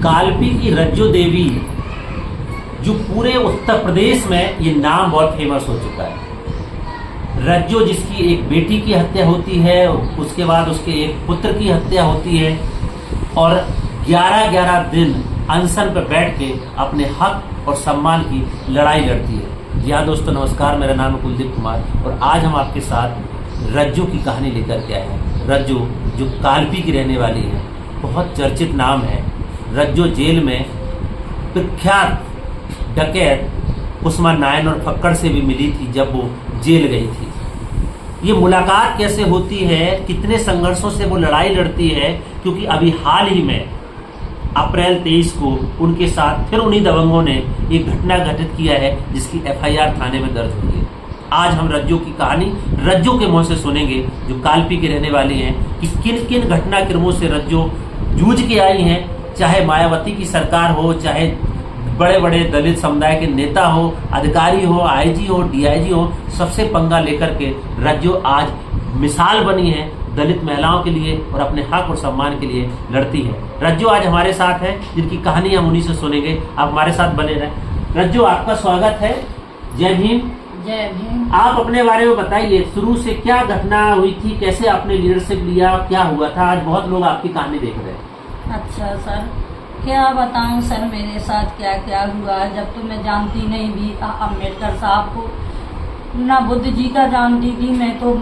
कालपी की रज्जो देवी जो पूरे उत्तर प्रदेश में ये नाम बहुत फेमस हो चुका है। रज्जो जिसकी एक बेटी की हत्या होती है, उसके बाद उसके एक पुत्र की हत्या होती है और 11-11 दिन अनशन पर बैठ के अपने हक और सम्मान की लड़ाई लड़ती है। जी हाँ दोस्तों, नमस्कार, मेरा नाम है कुलदीप कुमार और आज हम आपके साथ रज्जो की कहानी लेकर के आए हैं। रज्जो जो कालपी की रहने वाली है, बहुत चर्चित नाम है। रज्जो जेल में प्रख्यात डकैत उस्मान नायन और फक्कड़ से भी मिली थी जब वो जेल गई थी। ये मुलाकात कैसे होती है, कितने संघर्षों से वो लड़ाई लड़ती है, क्योंकि अभी हाल ही में अप्रैल 23 को उनके साथ फिर उन्हीं दबंगों ने एक घटना घटित किया है जिसकी FIR थाने में दर्ज हुई है। आज हम रज्जो की कहानी रज्जो के मुंह से सुनेंगे जो कालपी के रहने वाली हैं कि किन किन घटनाक्रमों से रज्जो जूझ के आई हैं। चाहे मायावती की सरकार हो, चाहे बड़े बड़े दलित समुदाय के नेता हो, अधिकारी हो, IG हो, DIG हो, सबसे पंगा लेकर के रज्जो आज मिसाल बनी है दलित महिलाओं के लिए और अपने हक और सम्मान के लिए लड़ती है। रज्जो आज हमारे साथ है, जिनकी कहानी हम उन्हीं से सुनेंगे। आप हमारे साथ बने रहें। रज्जो, आपका स्वागत है। जय भीम। जय भीम। आप अपने बारे में बताइए, शुरू से क्या घटना हुई थी, कैसे आपने लीडरशिप लिया, क्या हुआ था? आज बहुत लोग आपकी कहानी देख रहे हैं। अच्छा सर, क्या बताऊं सर मेरे साथ क्या क्या हुआ। जब तो मैं जानती नहीं भी अम्बेडकर साहब को, ना बुद्ध जी का जानती थी। मैं तो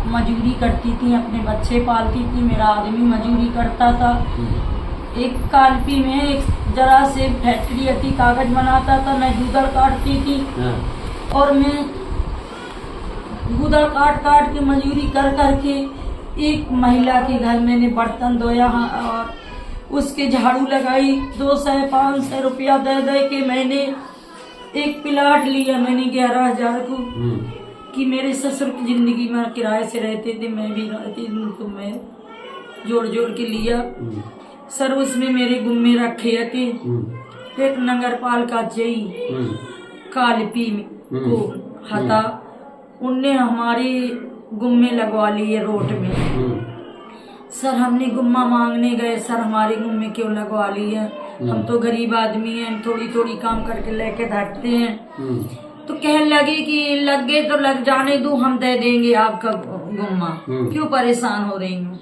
मजदूरी करती थी, अपने बच्चे पालती थी, मेरा आदमी मजदूरी करता था। एक कालपी में एक जरा से फैक्ट्री थी, कागज बनाता था, मैं गूदड़ काटती थी और मैं गूदड़ काट काट के मजदूरी कर करके एक महिला के घर मैंने बर्तन धोया और उसके झाड़ू लगाई। 200-500 रुपया दे दे के मैंने एक प्लाट लिया। मैंने 11,000 को कि मेरे ससुर की जिंदगी में किराए से रहते थे, मैं भी रहती थी, तो मैं जोड़ जोड़ के लिया सर। उसमें मेरे गुम्मे रखे थे। एक नगरपाल का जई कालपी को हता, उनने हमारे गुम्मे लगवा लिए रोड में। सर हमने गुम्मा मांगने गए, सर हमारे गुम्मे क्यों लगवा लिए? हम तो गरीब आदमी हैं, थोड़ी थोड़ी काम करके लेके धरते हैं। तो कहने लगे कि लग गए तो लग जाने दो, हम दे देंगे आपका गुम्मा, क्यों परेशान हो रही हूँ?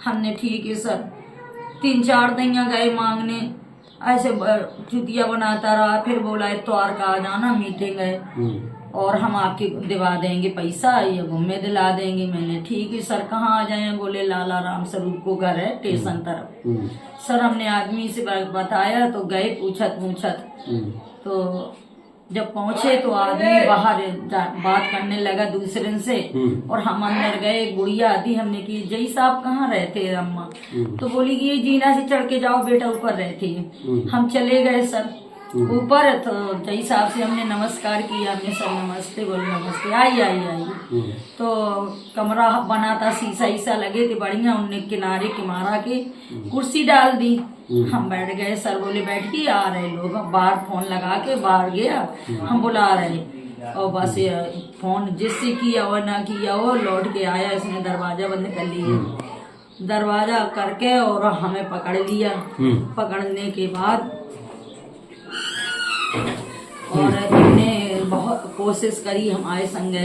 हमने ठीक है सर। 3-4 दिन गए मांगने, ऐसे चुतिया बनाता रहा। फिर बोला इतवार का आ जाना, मीटिंग है और हम आपके दिवा देंगे पैसा, ये गुम्मे दिला देंगे। मैंने ठीक है सर, कहाँ आ जाए? बोले लाला राम स्वरूप को घर है स्टेशन तरफ। सर हमने आदमी से बताया तो गए पूछत तो जब पहुंचे तो आदमी बाहर बात करने लगा दूसरे से और हम अंदर गए। गुड़िया आदि हमने की, जय साहब कहाँ रहते हैं अम्मा? तो बोली कि ये जीना से चढ़ के जाओ बेटा, ऊपर रहती है। हम चले गए सर ऊपर, तो जय साहब से हमने नमस्कार किया। हमने सर नमस्ते बोले, नमस्ते, आई। तो कमरा बना था, शीशा लगे थे बढ़िया, उनने किनारे किनारा के कुर्सी डाल दी। हम बैठ गए। सर बोले बैठ के आ रहे लोग, बाहर फोन लगा के बाहर गया, हम बुला रहे और बस फोन जिससे किया हो ना किया हो, लौट के आया। इसने दरवाजा बंद कर लिया, दरवाजा करके और हमें पकड़ लिया। पकड़ने के बाद और इनने बहुत कोशिश करी हमारे संग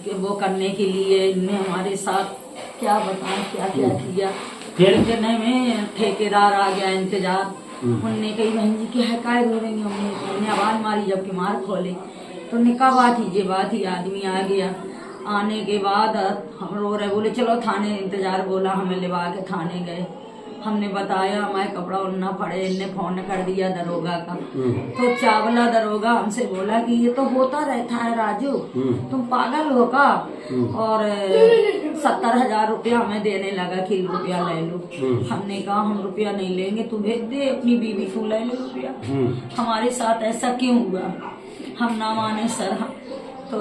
कि वो करने के लिए। इनने हमारे साथ क्या बताएं क्या क्या किया। फिर जने में ठेकेदार आ गया इंतजार। उनने कही बहन जी क्या है, काय रो रही? हमने आवाज मारी, जबकि मार खोले तो निका बात ही जे बात ही। आदमी आ गया, आने के बाद हम रो रहे, बोले चलो थाने इंतजार। बोला हमें लिवा के थाने गए। हमने बताया हमारे कपड़ा उड़ना पड़े। इनने फोन कर दिया दरोगा का। तो चावला दरोगा हमसे बोला कि ये तो होता रहता है राजू, तुम पागल हो का? और 70,000 रुपया हमें देने लगा कि रुपया ले लो। हमने कहा हम रुपया नहीं लेंगे, तू भेज दे अपनी बीवी को, ले लो रुपया। हमारे साथ ऐसा क्यों हुआ? हम ना माने सर। तो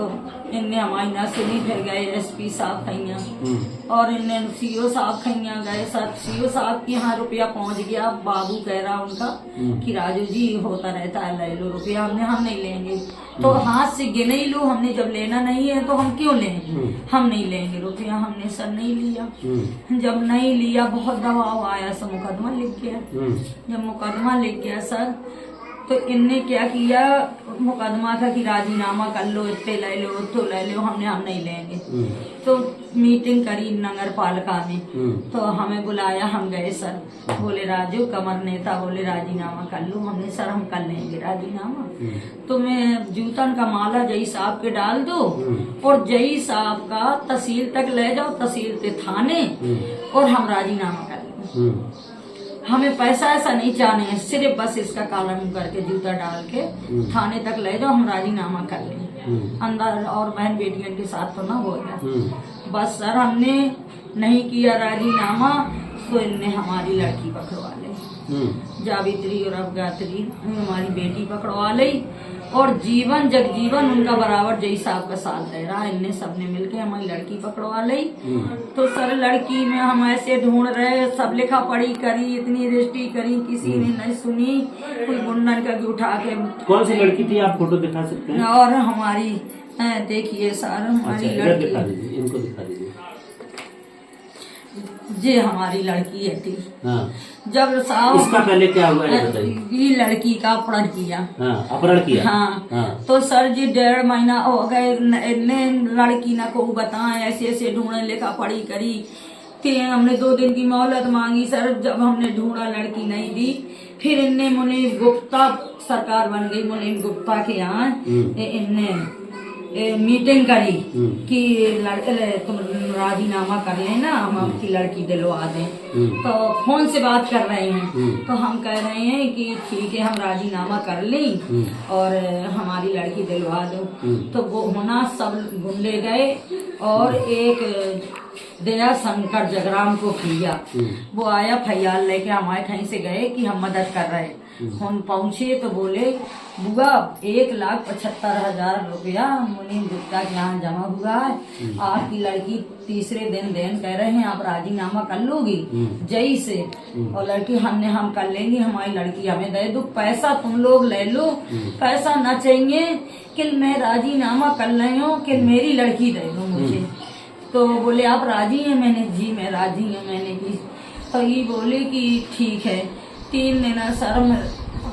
इनने हमारी न सुनी, फिर गए एसपी साहब खैया और इनने सीओ साहब खैया गए। सर सीओ साहब के यहाँ रुपया पहुंच गया। बाबू कह रहा उनका कि राजू जी होता रहता है, ले लो रुपया। हम नहीं लेंगे, तो हाथ से गिने ही लो, हमने जब लेना नहीं है तो हम क्यों लें, हम नहीं लेंगे रुपया। हमने सर नहीं लिया। जब नहीं लिया बहुत दबाव आया, सर मुकदमा लिख गया। जब मुकदमा लिख गया सर, तो इनने क्या किया, मुकदमा था कि राजीनामा कर लो, इतने ले लो, तो ले लो। हम नहीं लेंगे। तो मीटिंग करी नगर पालिका में, तो हमें बुलाया, हम गए। सर बोले राजू कमर नेता बोले राजीनामा कर लो। हमने सर हम कर लेंगे राजीनामा, तो मैं जूतन का माला जई साहब के डाल दो और जई साहब का तहसील तक ले जाओ, तहसील के थाने, और हम राजीनामा कर लेंगे। हमें पैसा ऐसा नहीं चाहने है, सिर्फ बस इसका काला मुंह करके जूता डाल के थाने तक ले जाओ, हम राजीनामा कर लेंगे। अंदर और बहन बेटियों के साथ तो ना हो गया। बस सर हमने नहीं किया राजीनामा, तो इनने हमारी लड़की पकड़वा ली, जावित्री और अवगात्री हमारी बेटी पकड़वा ली, और जीवन जगजीवन उनका बराबर जय साहब का साथ दे रहा। इनने सबने मिलके हमारी लड़की पकड़वा ली। तो सर लड़की में हम ऐसे ढूंढ रहे, सब लिखा पढ़ी करी, इतनी रजिस्ट्री करी, किसी ने नहीं सुनी। कोई गुंडन का उठा के। कौन सी लड़की थी, आप फोटो दिखा सकते हैं? और हमारी देखिए सर, हमारी लड़की दिखा दीजिए, इनको दिखा दीजिए। जी हमारी लड़की है थी। हाँ। जब साहब इसका पहले क्या हुआ है बताइए? ये लड़की का अपहरण किया। हाँ, अपहरण किया। हाँ। तो सर जी 1.5 महीना हो गए, लड़की ना को बताएं, ऐसे ऐसे ढूंढे, लिखा पढ़ी करी कि हमने 2 दिन की मोहलत मांगी। सर जब हमने ढूंढा लड़की नहीं दी, फिर इनने मुनीम गुप्ता, सरकार बन गई मुनीम गुप्ता के यहाँ, इनने मीटिंग करी कि लड़के तुम राजीनामा कर लेना, हम आपकी लड़की दिलवा दें। तो फोन से बात कर रहे हैं, तो हम कह रहे हैं कि ठीक है हम राजीनामा कर लें और हमारी लड़की दिलवा दो। तो वो होना सब गुंडे गए और एक दया शंकर जगराम को किया, वो आया फैयाल लेके हमारे कहीं से गए कि हम मदद कर रहे। हम पहुंचे तो बोले बुआ 1,75,000 रुपया मुनीम गुप्ता के यहाँ जमा हुआ है, आपकी लड़की तीसरे दिन कह रहे हैं आप राजीनामा कर लोगी जई से, और लड़की हम कर लेंगे, हमारी लड़की हमें दे दो, पैसा तुम लोग ले लो, पैसा न चाहिए कि मैं राजीनामा कर रही हूँ कि मेरी लड़की दे दो मुझे। तो बोले आप राजी हैं? मैंने जी मैं राजी हूँ। मैंने की तो ये बोले कि ठीक है। 3 दिन सर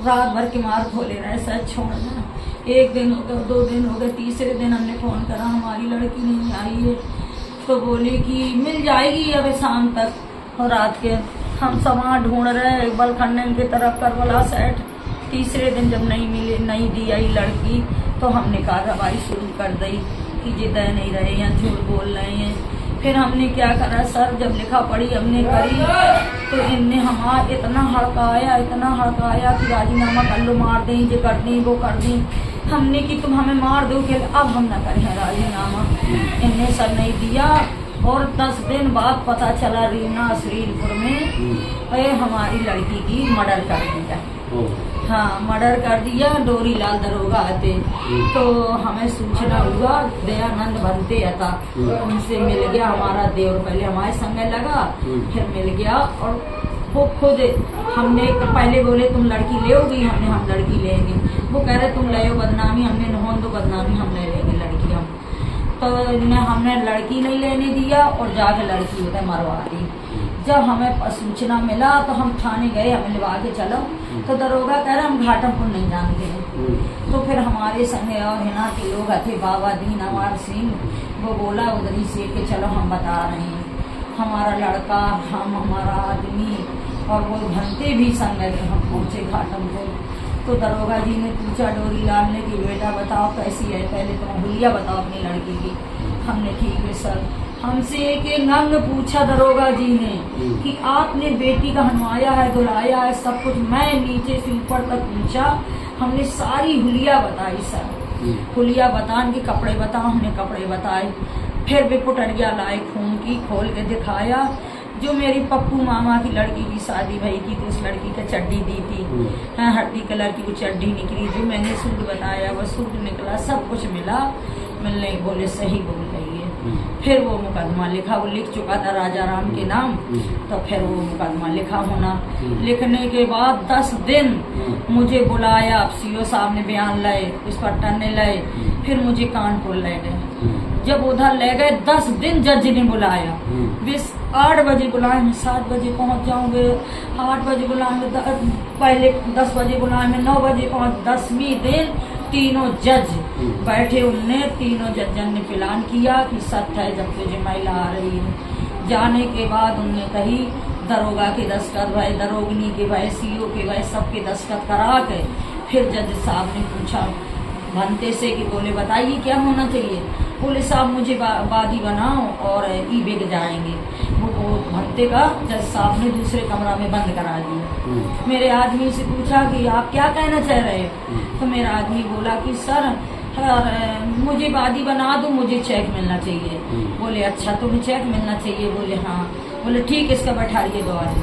रात भर के मार खोले रहे, सर छोड़ना। 1 दिन हो गया, 2 दिन हो गए, तीसरे दिन हमने फोन करा हमारी लड़की नहीं आई है, तो बोले कि मिल जाएगी अब शाम तक। और रात के हम सामान ढूंढ रहे बलखंडन की तरफ करबला सेट। तीसरे दिन जब नहीं मिले, नहीं दी आई लड़की, तो हमने कार्रवाई शुरू कर दी कि जी दे नहीं रहे या झूठ बोल रहे हैं। फिर हमने क्या करा सर, जब लिखा पढ़ी हमने करी, तो इनने हमारा इतना हड़काया कि राजीनामा कर लो, मार दें, ये कर दें, वो कर दें। हमने कि तुम हमें मार दो कि अब हम न करें राजीनामा। इनने सर नहीं दिया, और 10 दिन बाद पता चला रीना श्रीलपुर में हमारी लड़की की मर्डर कर दिया। हाँ मर्डर कर दिया, डोरी लाल दरोगा आते, तो हमें सूचना हुआ, दयानंद बनते था, उनसे मिल गया हमारा देवर, पहले हमारे संग लगा, फिर मिल गया। और वो खुद हमने पहले बोले तुम लड़की लेओगी, हम लड़की लेंगे। वो कह रहे तुम ले बदनामी, हमने नहोन दो बदनामी, हम ले लेंगे लड़की हम। तो हमने लड़की नहीं लेने दिया और जाके लड़की होता मरवा दी। जब हमें सूचना मिला तो हम थाने गए, हमें लिवा के चलो, तो दरोगा कह रहे हम घाटमपुर नहीं जानते हैं। तो फिर हमारे संगे और हिना के लोग थे, बाबा दीन अमर सिंह, वो बोला उधरी से कि चलो हम बता रहे हैं, हमारा लड़का, हमारा आदमी और वो घंटे भी संग थे। हम पहुँचे घाटमपुर, तो दरोगा जी ने पूछा डोरी लाल ने कि बेटा बताओ कैसी है, पहले तुम हुलिया बताओ अपनी लड़की की। हमने ठीक है सर। हमसे एक नंग पूछा दरोगा जी ने कि आपने बेटी का हनवाया है, दुलाया है, सब कुछ। मैं नीचे से ऊपर तक पूछा, हमने सारी हुलिया बताई सर। हुलिया बतान के कपड़े बताओ, हमने कपड़े बताए। फिर भी पुटरिया लाए खून की, खोल के दिखाया। जो मेरी पप्पू मामा की लड़की की शादी भई थी, तो उस लड़की का चड्डी दी थी, हड्डी कलर की वो चड्डी निकली। जो मैंने सूट बताया वो सूट निकला, सब कुछ मिला। मिलने बोले सही बोल रही है। फिर वो मुकदमा लिखा, वो लिख चुका था राजा राम के नाम, तो फिर वो मुकदमा लिखा होना। लिखने के बाद 10 दिन मुझे बुलाया, सीओ साहब ने बयान लाए, उस पर टन्ने लाए, फिर मुझे कानपुर ले गए। जब उधर ले गए 10 दिन जज ने बुलाया, 8 बजे बुलाए, मैं 7 बजे पहुंच जाऊंगे, 8 बजे बुलाएंगे, पहले 10 बजे बुलाएंगे, 9 बजे पहुंच। 10वीं दिन तीनों जज बैठे, उनने तीनों जजन ने प्लान किया कि सत्य है जब तुझे महिला आ रही है। जाने के बाद उनने कही दरोगा के दस्तखत भाई, दरोगनी के भाई, सीओ के भाई, सबके दस्तखत करा के फिर जज साहब ने पूछा भंते से कि बोले बताइए क्या होना चाहिए। बोले साहब मुझे वादी बनाओ और ई बिक जाएंगे। वो भंते का जज साहब ने दूसरे कमरा में बंद करा दिया। मेरे आदमी से पूछा कि आप क्या कहना चाह रहे हो, तो मेरा आदमी बोला कि सर मुझे वादी बना दो, मुझे चेक मिलना चाहिए। बोले अच्छा तुम्हें चेक मिलना चाहिए? बोले हाँ। बोले ठीक, इसका बैठाइए द्वार।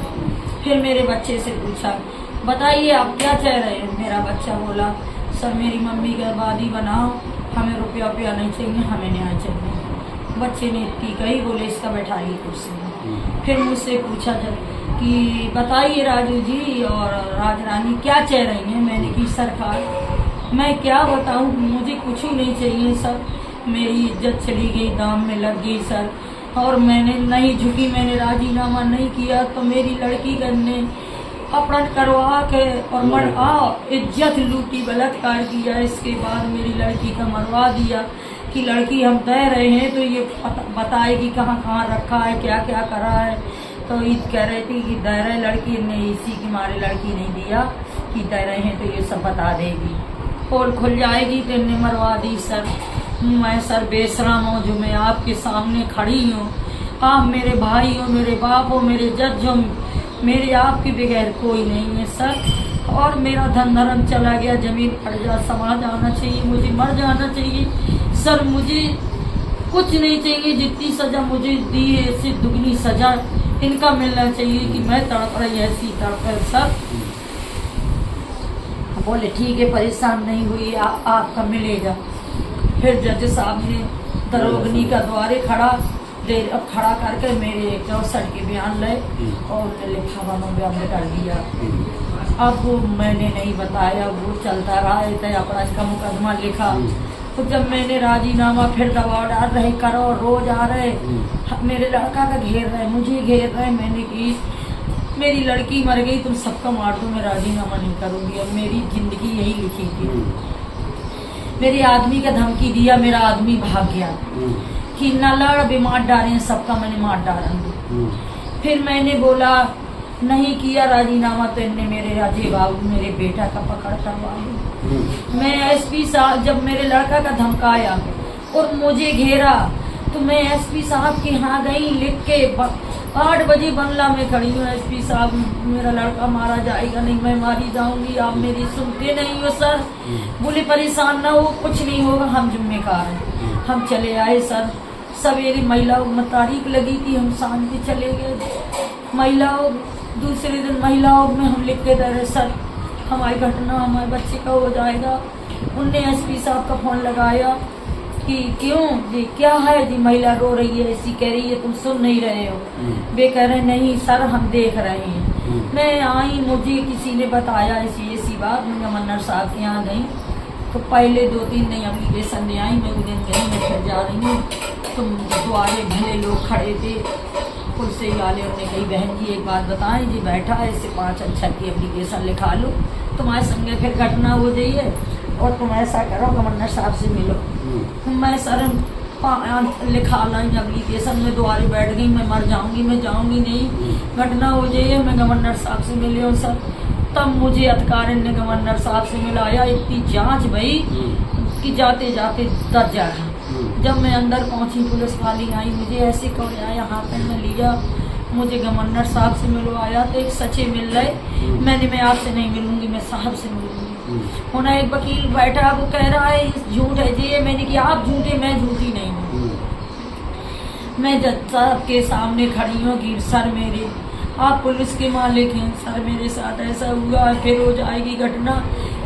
फिर मेरे बच्चे से पूछा बताइए आप क्या चाह रहे हो। मेरा बच्चा बोला सर मेरी मम्मी का वादी बनाओ, हमें रुपया नहीं चाहिए, हमें न्याय चाहिए। बच्चे ने इतनी कही, बोले इसका बैठाइए कुर्सी में। फिर मुझसे पूछा जब कि बताइए राजू जी और राजरानी क्या चाह रही हैं। मैंने की सरकार मैं क्या बताऊं, मुझे कुछ ही नहीं चाहिए सर, मेरी इज्जत चली गई, दाम में लग गई सर, और मैंने नहीं झुकी, मैंने राजीनामा नहीं किया तो मेरी लड़की ने अपहरण करवा के और इज्जत लूटी, बलात्कार किया। इसके बाद मेरी लड़की का मरवा दिया कि लड़की हम दे रहे हैं तो ये बताएगी कहाँ कहाँ रखा है, क्या क्या करा है। तो ईद कह रही थी कि दे रहे लड़की ने, इसी की मारे लड़की नहीं दिया कि दे रहे हैं तो ये सब बता देगी, पोल खुल जाएगी। तो इन्हें मरवा दी सर। मैं सर बेशरम हूँ जो मैं आपके सामने खड़ी हूँ, आप मेरे भाई हो, मेरे बाप हो, मेरे जज हो, मेरे आपके बगैर कोई नहीं है सर। और मेरा धन धर्म चला गया, जमीन कर्जा समाज आना चाहिए, मुझे मर जाना चाहिए सर, मुझे कुछ नहीं चाहिए। जितनी सजा मुझे दी है इससे दुगनी सजा इनका मिलना चाहिए कि मैं तड़प रही ऐसी तड़प सर। बोले ठीक है परेशान नहीं हुई, आपका मिलेगा। फिर जज साहब ने दरोगनी का द्वारे खड़ा करके मेरे 64 के बयान लाए और लिखा मनोबयान कर दिया। अब मैंने नहीं बताया, वो चलता रहा है, अपराध का मुकदमा लिखा। तो जब मैंने राजीनामा फिर दबाव डाल रहे, करो रोज आ रहे, मेरे लड़का का घेर रहे, मुझे घेर रहे। मैंने की मेरी लड़की मर गई, तुम सबका मार दो, मैं राजीनामा नहीं करूँगी। अब मेरी जिंदगी यही लिखी थी। मेरे आदमी का धमकी दिया, मेरा आदमी भाग गया कि न लड़ भी मार डालें, सबका मैंने मार डालूंगी। फिर मैंने बोला नहीं किया राजीनामा तो इनने मेरे अजय बाबू मेरे बेटा का पकड़ करवा ली। मैं एसपी साहब जब मेरे लड़का का धमकाया और मुझे घेरा तो मैं एसपी साहब के यहाँ गई, लिख के 8 बजे बंगला में खड़ी हूँ। एसपी साहब मेरा लड़का मारा जाएगा, नहीं मैं मारी जाऊंगी, आप मेरी सुनते नहीं हो सर। बोले परेशान ना हो, कुछ नहीं होगा, हम जिम्मेदार हैं। हम चले आए सर, सवेरे महिलाओं में तारीख लगी थी, हम शाम के चले गए। महिलाओं दूसरे दिन महिलाओं में हम लिख के दे रहे सर हमारी घटना हमारे बच्चे का हो जाएगा। उनने एसपी साहब का फोन लगाया कि क्यों जी क्या है जी, महिला रो रही है, ऐसी कह रही है, तुम सुन नहीं रहे हो। वे कह रहे नहीं सर हम देख रहे हैं। मैं आई, मुझे किसी ने बताया ऐसी बात, मैं गवर्नर साहब के यहाँ गई तो पहले 2-3 दिन एप्लीकेशन में आई, मैं उस दिन गई, मैं फिर जा रही हूँ। तुम द्वारे भले लोग खड़े थे, पुलिस वाले उन्हें कही बहन जी एक बात बताएं जी, बैठा है इससे 5 अक्षर की एप्लीकेशन लिखा लो, तुम्हारे संगे फिर घटना हो जाइए और तुम ऐसा करो गवर्नर साहब से मिलो। मैं सर लिखा लाई एप्लीकेशन में द्वारे बैठ गई, मैं मर जाऊंगी, मैं जाऊंगी नहीं, घटना हो जाइए, मैं गवर्नर साहब से मिले हूँ सर। तब मुझे अधिकारी ने गवर्नर साहब से मिलाया, इतनी जांच भई कि जाते जाते दर जा रहा। जब मैं अंदर पहुंची पुलिस वाली आई, मुझे ऐसे कौड़िया यहाँ पे में लिया, मुझे गवर्नर साहब से मिलवाया तो एक सच्चे मिल रहे। मैं आपसे नहीं मिलूंगी, मैं साहब से मिलूंगी। होना एक वकील बैठा, वो कह रहा है झूठ है जी, मैंने कि आप झूठे, मैं झूठी नहीं हूँ। मैं जज साहब के सामने खड़ी हूँ कि सर मेरे आप पुलिस के मालिक हैं, सर मेरे साथ ऐसा हुआ, फिर हो जाएगी घटना।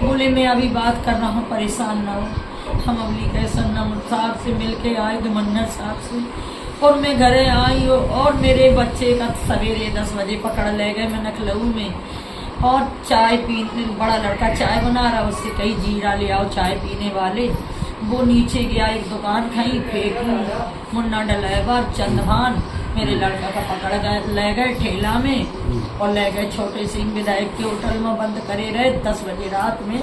बोले मैं अभी बात कर रहा हूँ, परेशान ना हो। हम एप्लीकेशन नंबर साहब से मिल के आए गवर्नर साहब से, और मैं घरे आई और मेरे बच्चे का सवेरे 10 बजे पकड़ ले गए मैं लखनऊ में। और चाय पीने, बड़ा लड़का चाय बना रहा, उससे कई जीरा ले आओ चाय पीने वाले। वो नीचे गया, एक दुकान खाई, फेंकू मुन्ना डलाइवर चंदभान मेरे लड़का का पकड़ गए, ले गए ठेला में और ले गए छोटे सिंह विधायक के होटल में बंद करे रहे। 10 बजे रात में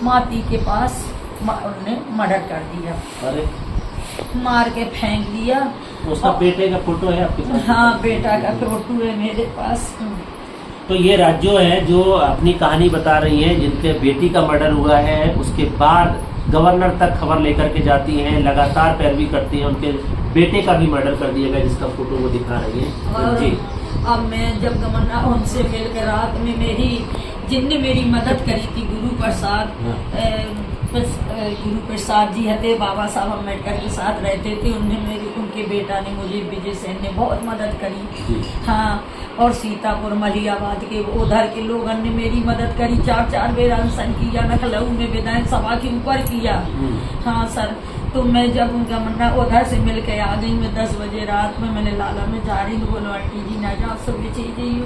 माती के पास उन्होंने मर्डर कर दिया। अरे मार के फेंक दिया। उसका बेटे का फोटो है आपके पास? हाँ, बेटा का फोटो है मेरे पास। तो ये राज्यों हैं जो अपनी कहानी बता रही हैं, जिनके बेटी का मर्डर हुआ है, उसके बाद गवर्नर तक खबर लेकर के जाती हैं, लगातार पैरवी करती हैं, उनके बेटे का भी मर्डर कर दिया गया जिसका फोटो वो दिखा रही है जी। अब मैं जब गवर्नर उनसे मिलकर रात में जिनने मेरी मदद करी थी गुरु प्रसाद जी हते, बाबा साहब अम्बेडकर के साथ रहते थे, उनके बेटा ने मुझे, विजय सेन ने बहुत मदद करी। हाँ, और सीतापुर मलियाबाद के उधर के लोगों ने मेरी मदद करी। 4 बेर अनशन किया, लखनऊ में विधानसभा के ऊपर किया। हाँ सर, तो मैं जब गवर्नर उधर से मिल के आ गई, मैं 10 बजे रात में मैंने लाला में जा रही, तो बोलो आंटी जी ना जाओ, सुबह चाहिए।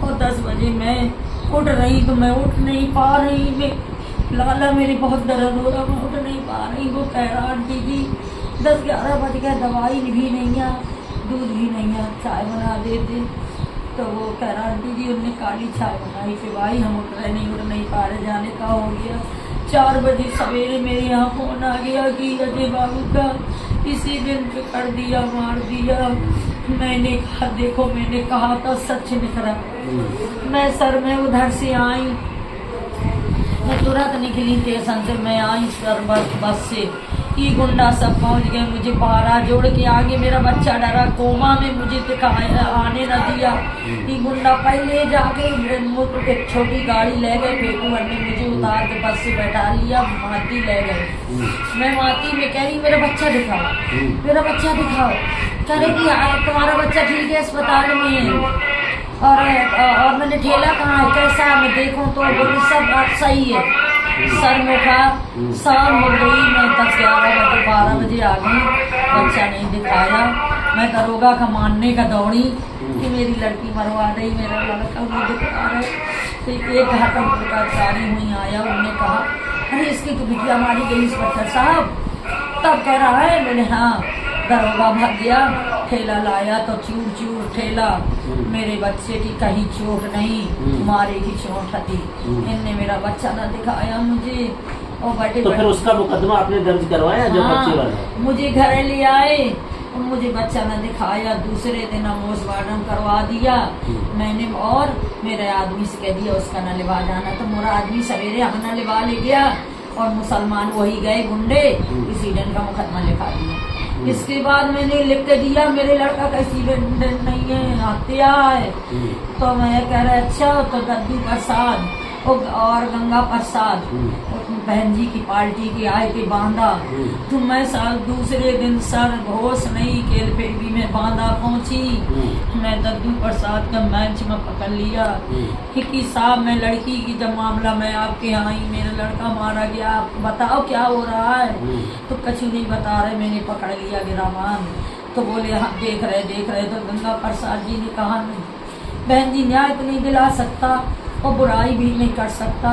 और 10 बजे मैं उठ रही तो मैं उठ नहीं पा रही, मैं लाला मेरी बहुत दर्द हो रहा, मैं उठ नहीं पा रही। वो कह रहा आंटी जी 10-11 बज गए, दवाई भी नहीं है, दूध भी नहीं है, चाय बना देते। तो वो कह रहा आंटी जी उनने काली चाय बनाई, फिर भाई हम उठ नहीं पा रहे, जाने का हो गया। 4 बजे सवेरे मेरे यहाँ फोन आ गया कि अजय बाबू का इसी दिन पे कर दिया, मार दिया। मैंने कहा देखो, मैंने कहा था सच निकला। मैं उधर से आई, मैं तुरंत निकली स्टेशन से, मैं आई सर बस से, ये गुंडा सब पहुंच गए, मुझे 12 जोड़ के आगे, मेरा बच्चा डरा कोमा में, मुझे आने न दिया। ये गुंडा पहले जाके एक छोटी गाड़ी ले गए, फेंकूवर ने मुझे उतार के बस से बैठा लिया, माती ले गए। मैं माती में कह रही मेरा बच्चा दिखाओ, मेरा बच्चा दिखाओ। कह रही कि तुम्हारा बच्चा ठीक है, अस्पताल में है। और मैंने ठेला कहाँ है, कैसा है, मैं देखूं तो बोली सब बात सही है। सर मुखा शाम हो गई, मैं 10-11 बजे 12 बजे आ गई, बच्चा नहीं दिखाया। मैं दरोगा का मानने का दौड़ी कि मेरी लड़की मरवा रही, मेरा लड़का नहीं दिखा रहे। तो एक घाटमपुर का अधिकारी हुई आया, उन्होंने कहा अरे इसकी तो बिटिया मारी गई इंस्पेक्टर साहब। तब कह रहा है, मैंने हाँ। दरोगा भाग गया, ठेला लाया तो चूर ठेला, मेरे बच्चे की कहीं चोट नहीं, मारे की चोट थी। इनने मेरा बच्चा ना दिखाया मुझे। और बड़े तो फिर उसका मुकदमा आपने दर्ज करवाया जो बच्चे वाला? मुझे घर ले आए, मुझे बच्चा न दिखाया। दूसरे दिन पोस्टमार्टम करवा दिया मैंने, और मेरे आदमी से कह दिया उसका न लिवा जाना। तो मेरा आदमी सवेरे हमने लिवा ले गया, और मुसलमान वही गए गुंडे, एक्सीडेंट का मुकदमा लिखा दिया। इसके बाद मैंने लिख के दिया मेरे लड़का का एक्सीडेंट नहीं है, हत्या है। तो मैं कह रहा अच्छा, तो दद्दू प्रसाद और गंगा प्रसाद बहन जी की पार्टी के आए थे बांदा। तो मैं साल दूसरे दिन सर होश नहीं के, फिर भी मैं बांदा पहुंची। मैं दद्दू प्रसाद का मंच में पकड़ लिया कि साहब मैं लड़की की जब मामला मैं आपके यहाँ आई, मेरा लड़का मारा गया, आप बताओ क्या हो रहा है। तो कुछ नहीं बता रहे, मैंने पकड़ लिया गिरामान। तो बोले हाँ देख रहे। तो गंगा प्रसाद जी ने कहा नहीं बहन जी न्याय तो नहीं दिला सकता और बुराई भी नहीं कर सकता,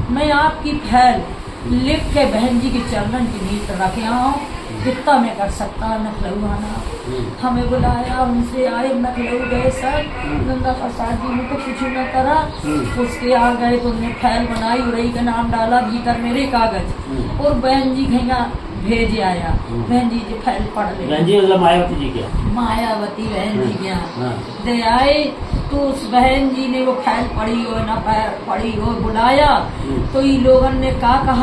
मैं आपकी फैल लिख के बहन जी के चरणन के नीचे रख आऊँ, कितना मैं कर सकता। लखनऊ आना, हमें बुलाया, उनसे आए, लखनऊ गए सर। गंगा प्रसाद जी ने तो कुछ न करा, उसके आ गए तो उन्हें फैल बनाई, उड़ई का नाम डाला भीतर मेरे कागज, और बहन जी घैया भेज आया। बहन जी फैल पढ़ ले, बहन जी मतलब मायावती जी क्या? मायावती बहन जी क्या दे आए। तो उस बहन जी ने वो फैल पढ़ी हो न पढ़ी हो बुलाया। तो ये लोगों ने कहा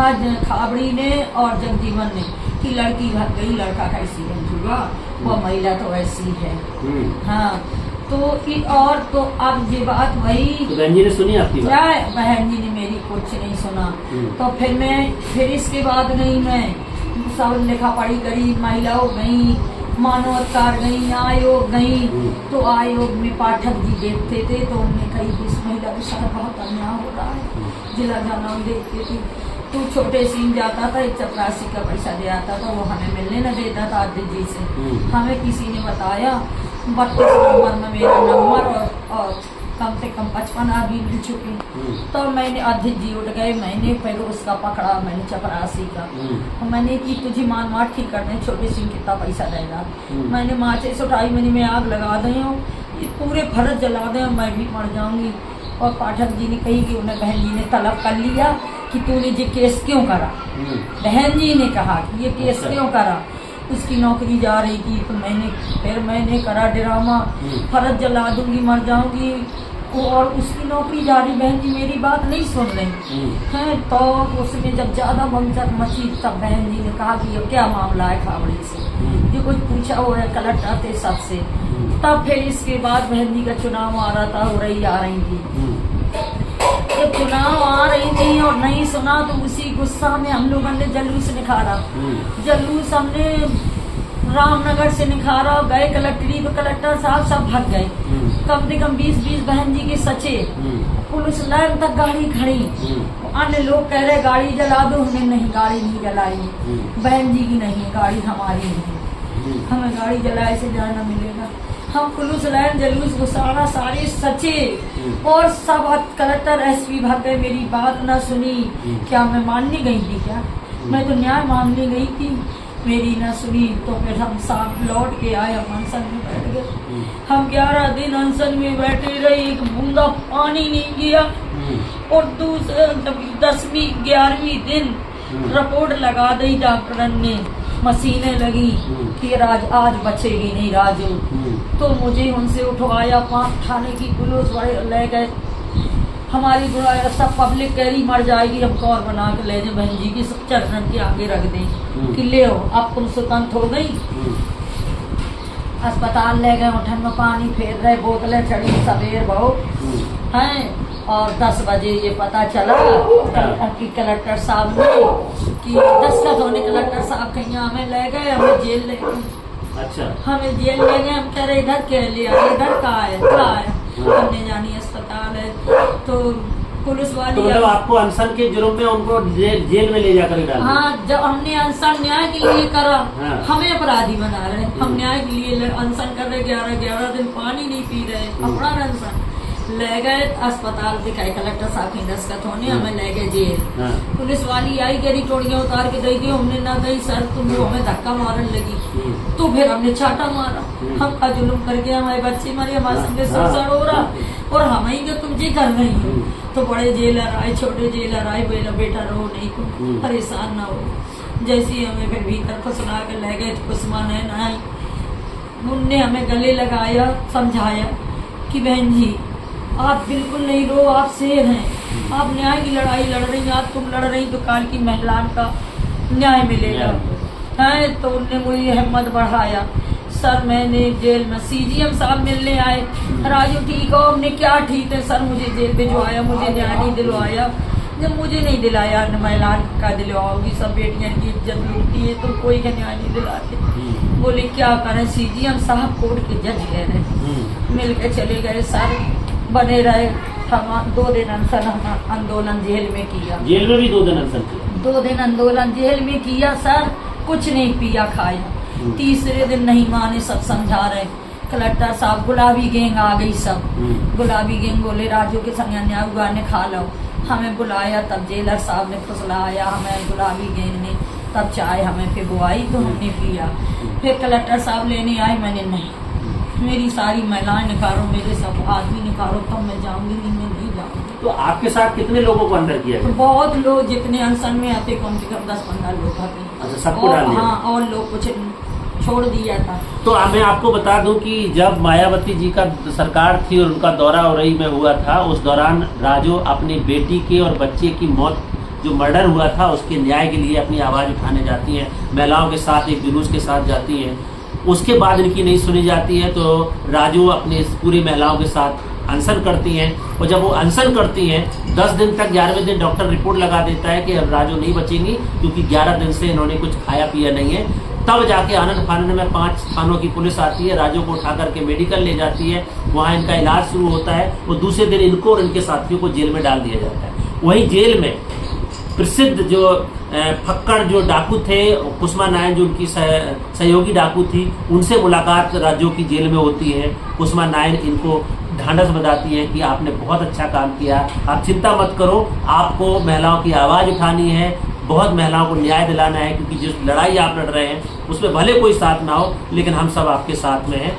खाबड़ी ने और जगजीवन ने कि लड़की भाग गई, लड़का का एक्सीडेंट हुआ, वो महिला तो ऐसी है। हाँ, तो और तो अब ये बात वही तो बहन जी ने सुनी आपकी बात? क्या बहन जी ने मेरी कुछ नहीं सुना। तो फिर इसके बाद नहीं, मैं सब लिखा पढ़ी करी, महिलाओं गई, मानवाधिकार गई, आयोग गई। तो आयोग में पाठक जी देखते थे, तो उन्होंने कही इस महिला के साथ बहुत अन्याय हो रहा है, जिला जाना देखते थे। तू छोटे सिंह जाता था, एक चपरासी का पैसा दे आता था, वो हमें मिलने न देता था अध्यक्ष जी से। हमें किसी ने बताया 32 नंबर में मेरा नंबर और कम से कम 55 आदमी मिल चुके। तो मैंने अध्यक्ष जी उठ गए, मैंने फिर उसका पकड़ा, मैंने चपरासी का, तो मैंने कि तुझे मार ठीक करने छोटे सिंह कितना पैसा देगा। मैंने माचिस उठाई, मैंने मैं आग लगा दी हूँ, ये पूरे फर्ज जला दें, मैं भी मर जाऊंगी। और पाठक जी ने कही कि उन्हें बहन जी ने तलब कर लिया कि तूने ये केस क्यों करा। बहन जी ने कहा कि ये केस क्यों करा, उसकी नौकरी जा रही थी। तो मैंने करा ड्रामा, फर्ज जला दूंगी, मर जाऊंगी, और उसकी नौकरी जा रही। बहन जी मेरी बात नहीं सुन रही हैं। तो उसमें जब ज्यादा मंचक मची तब बहन जी ने कहा कि ये क्या मामला है खावड़ी से, जो कुछ पूछा हुआ है कलेक्टर थे सबसे। तब फिर इसके बाद बहन जी का चुनाव आ रहा था, हो रही आ रही थी, जब चुनाव आ रही थी और नहीं सुना तो उसी गुस्सा में हम लोगों ने जुलूस निकाला। जुलूस हमने रामनगर से निकाला, गए कलेक्ट्री, तो कलेक्टर साहब सब भाग गए। कम से कम 20 बहन जी के सचे, पुलिस लाइन तक गाड़ी खड़ी। अन्य लोग कह रहे गाड़ी जला दो, हमने नहीं, गाड़ी नहीं जलाई, बहन जी की नहीं, गाड़ी हमारी नहीं, हमें गाड़ी जलाए से जाना मिलेगा। हम पुलिस लाइन जुलूस गुस्साना सारे सचे, और सब कलेक्टर एसपी भाग गए, मेरी बात न सुनी। क्या मैं मानने गई थी क्या? मैं तो न्याय मांगने गई थी, मेरी न सुनी। तो फिर हम साथ लौट के आए, हम अनशन में बैठ गए। हम 11 दिन अनशन में बैठे रहे, एक बूंदा पानी नहीं गिरा। और दूसरे 10वीं 11वीं दिन रिपोर्ट लगा दी डॉक्टर ने, मशीनें लगी कि आज बचेगी नहीं राजू। तो मुझे उनसे उठवाया, 5 थाने की पुलिस वाले ले गए, हमारी बुराई सब पब्लिक कह रही मर जाएगी, हम कौर बना के ले जाए बहन जी की, सब चरण के आगे रख दें कि ले हो अब तुम स्वतंत्र हो गई। अस्पताल ले गए, उठन में पानी फेर रहे, बोतलें चढ़ी सवेर बहुत हैं। और 10 बजे ये पता चला कि कलेक्टर साहब ने कि 10 का होने कलेक्टर साहब कहीं हमें ले गए, हमें जेल ले गए। अच्छा, हमें जेल ले गए। हम कह रहे इधर क्या लिया, इधर कहाँ है, हमने जानी अस्पताल है। तो पुलिस वाली तो मतलब आपको अनशन के जुर्म में उनको जेल में ले जाकर डाल। हाँ, जब हमने अनशन न्याय के लिए करा, हाँ। हमें अपराधी बना रहे। हम न्याय के लिए अनशन कर रहे, 11 दिन पानी नहीं पी रहे, अपना अनशन ले गए अस्पताल दिखाए, कलेक्टर साहब की दस्तखत होने, हमें ले गए जेल। पुलिस वाली आई, गरी टोड़ियां उतार के दे दी, हमने ना गई सर, तुम हमें धक्का मारने लगी। तो फिर हमने छाटा मारा, हम का जुलुम करके हमारे बच्चे मरे, हमारे संगे शोषण हो रहा, और हम ही तुम जी कर रही हो। तो बड़े जेलर आए, छोटे जेलर आए, बोला बेटा रो नहीं, तुम परेशान ना हो। जैसे हमें फिर भीतर फुसला के ले गए, कुसमान है ना, उनने हमें गले लगाया, समझाया कि बहन जी आप बिल्कुल नहीं रो, आप शेर हैं, आप न्याय की लड़ाई लड़ रही हैं, आज तुम लड़ रही तो काल की महिलाओं का न्याय मिलेगा है। तो उनने मुझे हिम्मत बढ़ाया। सर मैंने जेल में सीजीएम साहब मिलने आए, राजू ठीक हो, हमने क्या ठीक है सर, मुझे जेल भिजवाया, मुझे न्याय नहीं दिलवाया। जब मुझे नहीं दिलाया, महिलाओं का दिलवाओगी, सब बेटियां की इज्जत लूटती है, तुम कोई का न्याय नहीं दिलाते। बोले क्या करें, सीजीएम साहब कोर्ट के जज कह रहे, मिल के चले गए सर, बने रहे। हम 2 दिन अनशन आंदोलन जेल में किया, जेल में भी 2 दिन अनशन किया, 2 दिन आंदोलन जेल में किया सर, कुछ नहीं पिया खाया। तीसरे दिन नहीं माने, सब समझा रहे, कलेक्टर साहब गुलाबी गैंग आ गई, सब गुलाबी गैंग बोले राजू के संग अन्याय हुआ ने खा लो। हमें बुलाया, तब जेलर साहब ने फुसलाया हमें, गुलाबी गैंग ने, तब चाय हमें फिर बुआई तो हमने पिया। फिर कलेक्टर साहब लेने आए, मैंने नहीं, मेरी सारी महिलाएं निकालो, मेरे सब आदमी निकालो, तब मैं जाऊंगी, नहीं मैं नहीं जाऊंगी। तो आपके साथ कितने लोगों को अंदर किया तो गया? बहुत लोग, जितने अनशन में आते कम से कम 10-15 लोग आते। अच्छा, सबको डाल दिया? हाँ, और लोग कुछ छोड़ दिया था। तो मैं आपको बता दूं कि जब मायावती जी का सरकार थी और उनका दौरा औरई में हुआ था, उस दौरान राजू अपनी बेटी के और बच्चे की मौत, जो मर्डर हुआ था, उसके न्याय के लिए अपनी आवाज़ उठाने जाती हैं, महिलाओं के साथ एक जुलूस के साथ जाती हैं। उसके बाद इनकी नहीं सुनी जाती है, तो राजू अपने पूरी महिलाओं के साथ अनशन करती हैं। और जब वो अनशन करती हैं, 10 दिन तक 11वें दिन डॉक्टर रिपोर्ट लगा देता है कि अब राजू नहीं बचेंगी, क्योंकि 11 दिन से इन्होंने कुछ खाया पिया नहीं है। तब जाके आनंद फानंद में 5 थानों की पुलिस आती है, राजू को उठा करके मेडिकल ले जाती है, वहाँ इनका इलाज शुरू होता है। और दूसरे दिन इनको और इनके साथियों को जेल में डाल दिया जाता है। वहीं जेल में प्रसिद्ध जो फक्कड़ जो डाकू थे कुसुमा नायन, जो उनकी सहयोगी डाकू थी, उनसे मुलाकात राज्यों की जेल में होती है। कुसुमा नायन इनको ढांढस बताती है कि आपने बहुत अच्छा काम किया, आप चिंता मत करो, आपको महिलाओं की आवाज़ उठानी है, बहुत महिलाओं को न्याय दिलाना है, क्योंकि जिस लड़ाई आप लड़ रहे हैं उसमें भले कोई साथ ना हो, लेकिन हम सब आपके साथ में हैं।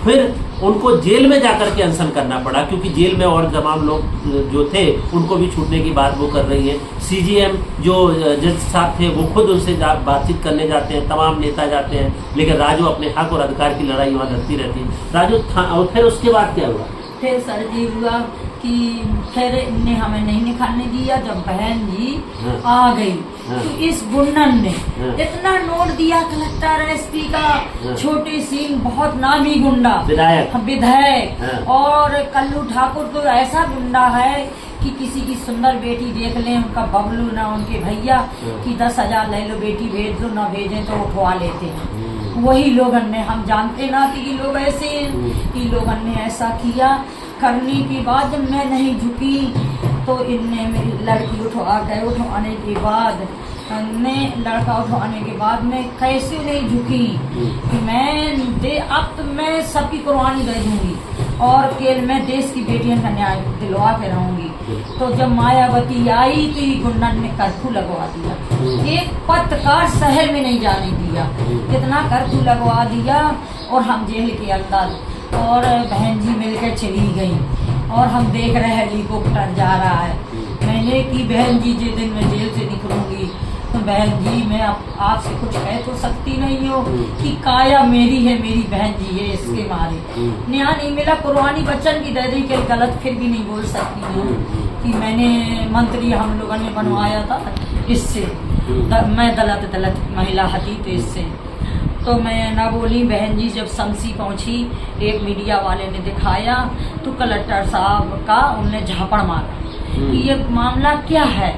फिर उनको जेल में जाकर के अनशन करना पड़ा, क्योंकि जेल में और तमाम लोग जो थे उनको भी छूटने की बात वो कर रही है। सीजीएम जो जज साहब थे वो खुद उनसे बातचीत करने जाते हैं, तमाम नेता जाते हैं, लेकिन राजू अपने हक और अधिकार की लड़ाई वहाँ लड़ती रहती है। राजू और फिर उसके बाद क्या हुआ? फिर सर जी हुआ कि फिर इनने हमें नहीं निकालने दिया। जब बहन जी आ गई तो इस गुंडन ने इतना नोट दिया, कलेक्टर एसपी का, छोटे सिंह बहुत नामी गुंडा विधायक, और कल्लू ठाकुर तो ऐसा गुंडा है कि किसी की सुंदर बेटी देख लें, उनका बबलू ना उनके भैया कि 10,000 ले लो बेटी भेज दो, ना भेजें तो उठवा लेते हैं। वही लोगन ने, हम जानते ना कि लोग ऐसे हैं, कि लोगन ने ऐसा किया। करने के बाद जब मैं नहीं झुकी तो इनने मेरी लड़की उठवाने के बाद लड़का उठवाने के बाद मैं कैसे नहीं झुकी कि अब तो मैं सबकी कुर्बानी दे दूंगी और केल मैं देश की बेटियों का न्याय दिलवा के रहूंगी। तो जब मायावती आई तो ये गुंडन ने कर्फ्यू लगवा दिया, एक पत्रकार शहर में नहीं जाने दिया, इतना कर्फ्यू लगवा दिया। और हम जेल के अंदर, और बहन जी मिलकर चली गई, और हम देख रहे हैं हेलीकॉप्टर जा रहा है। मैंने कि बहन जी जिस दिन मैं जेल से निकलूंगी तो बहन जी मैं आपसे कुछ कह तो सकती नहीं हो कि काया मेरी है, मेरी बहन जी है, इसके मारे न्याय नहीं मिला। कुर्बानी बच्चन की दे दी, कि गलत फिर भी नहीं बोल सकती हूँ कि मैंने मंत्री हम लोगों ने बनवाया था इससे, मैं दलित महिला हती तो इससे तो मैं ना बोली। बहन जी जब शमसी पहुंची, एक मीडिया वाले ने दिखाया तो कलेक्टर साहब का उनने झापड़ मारा कि ये मामला क्या है।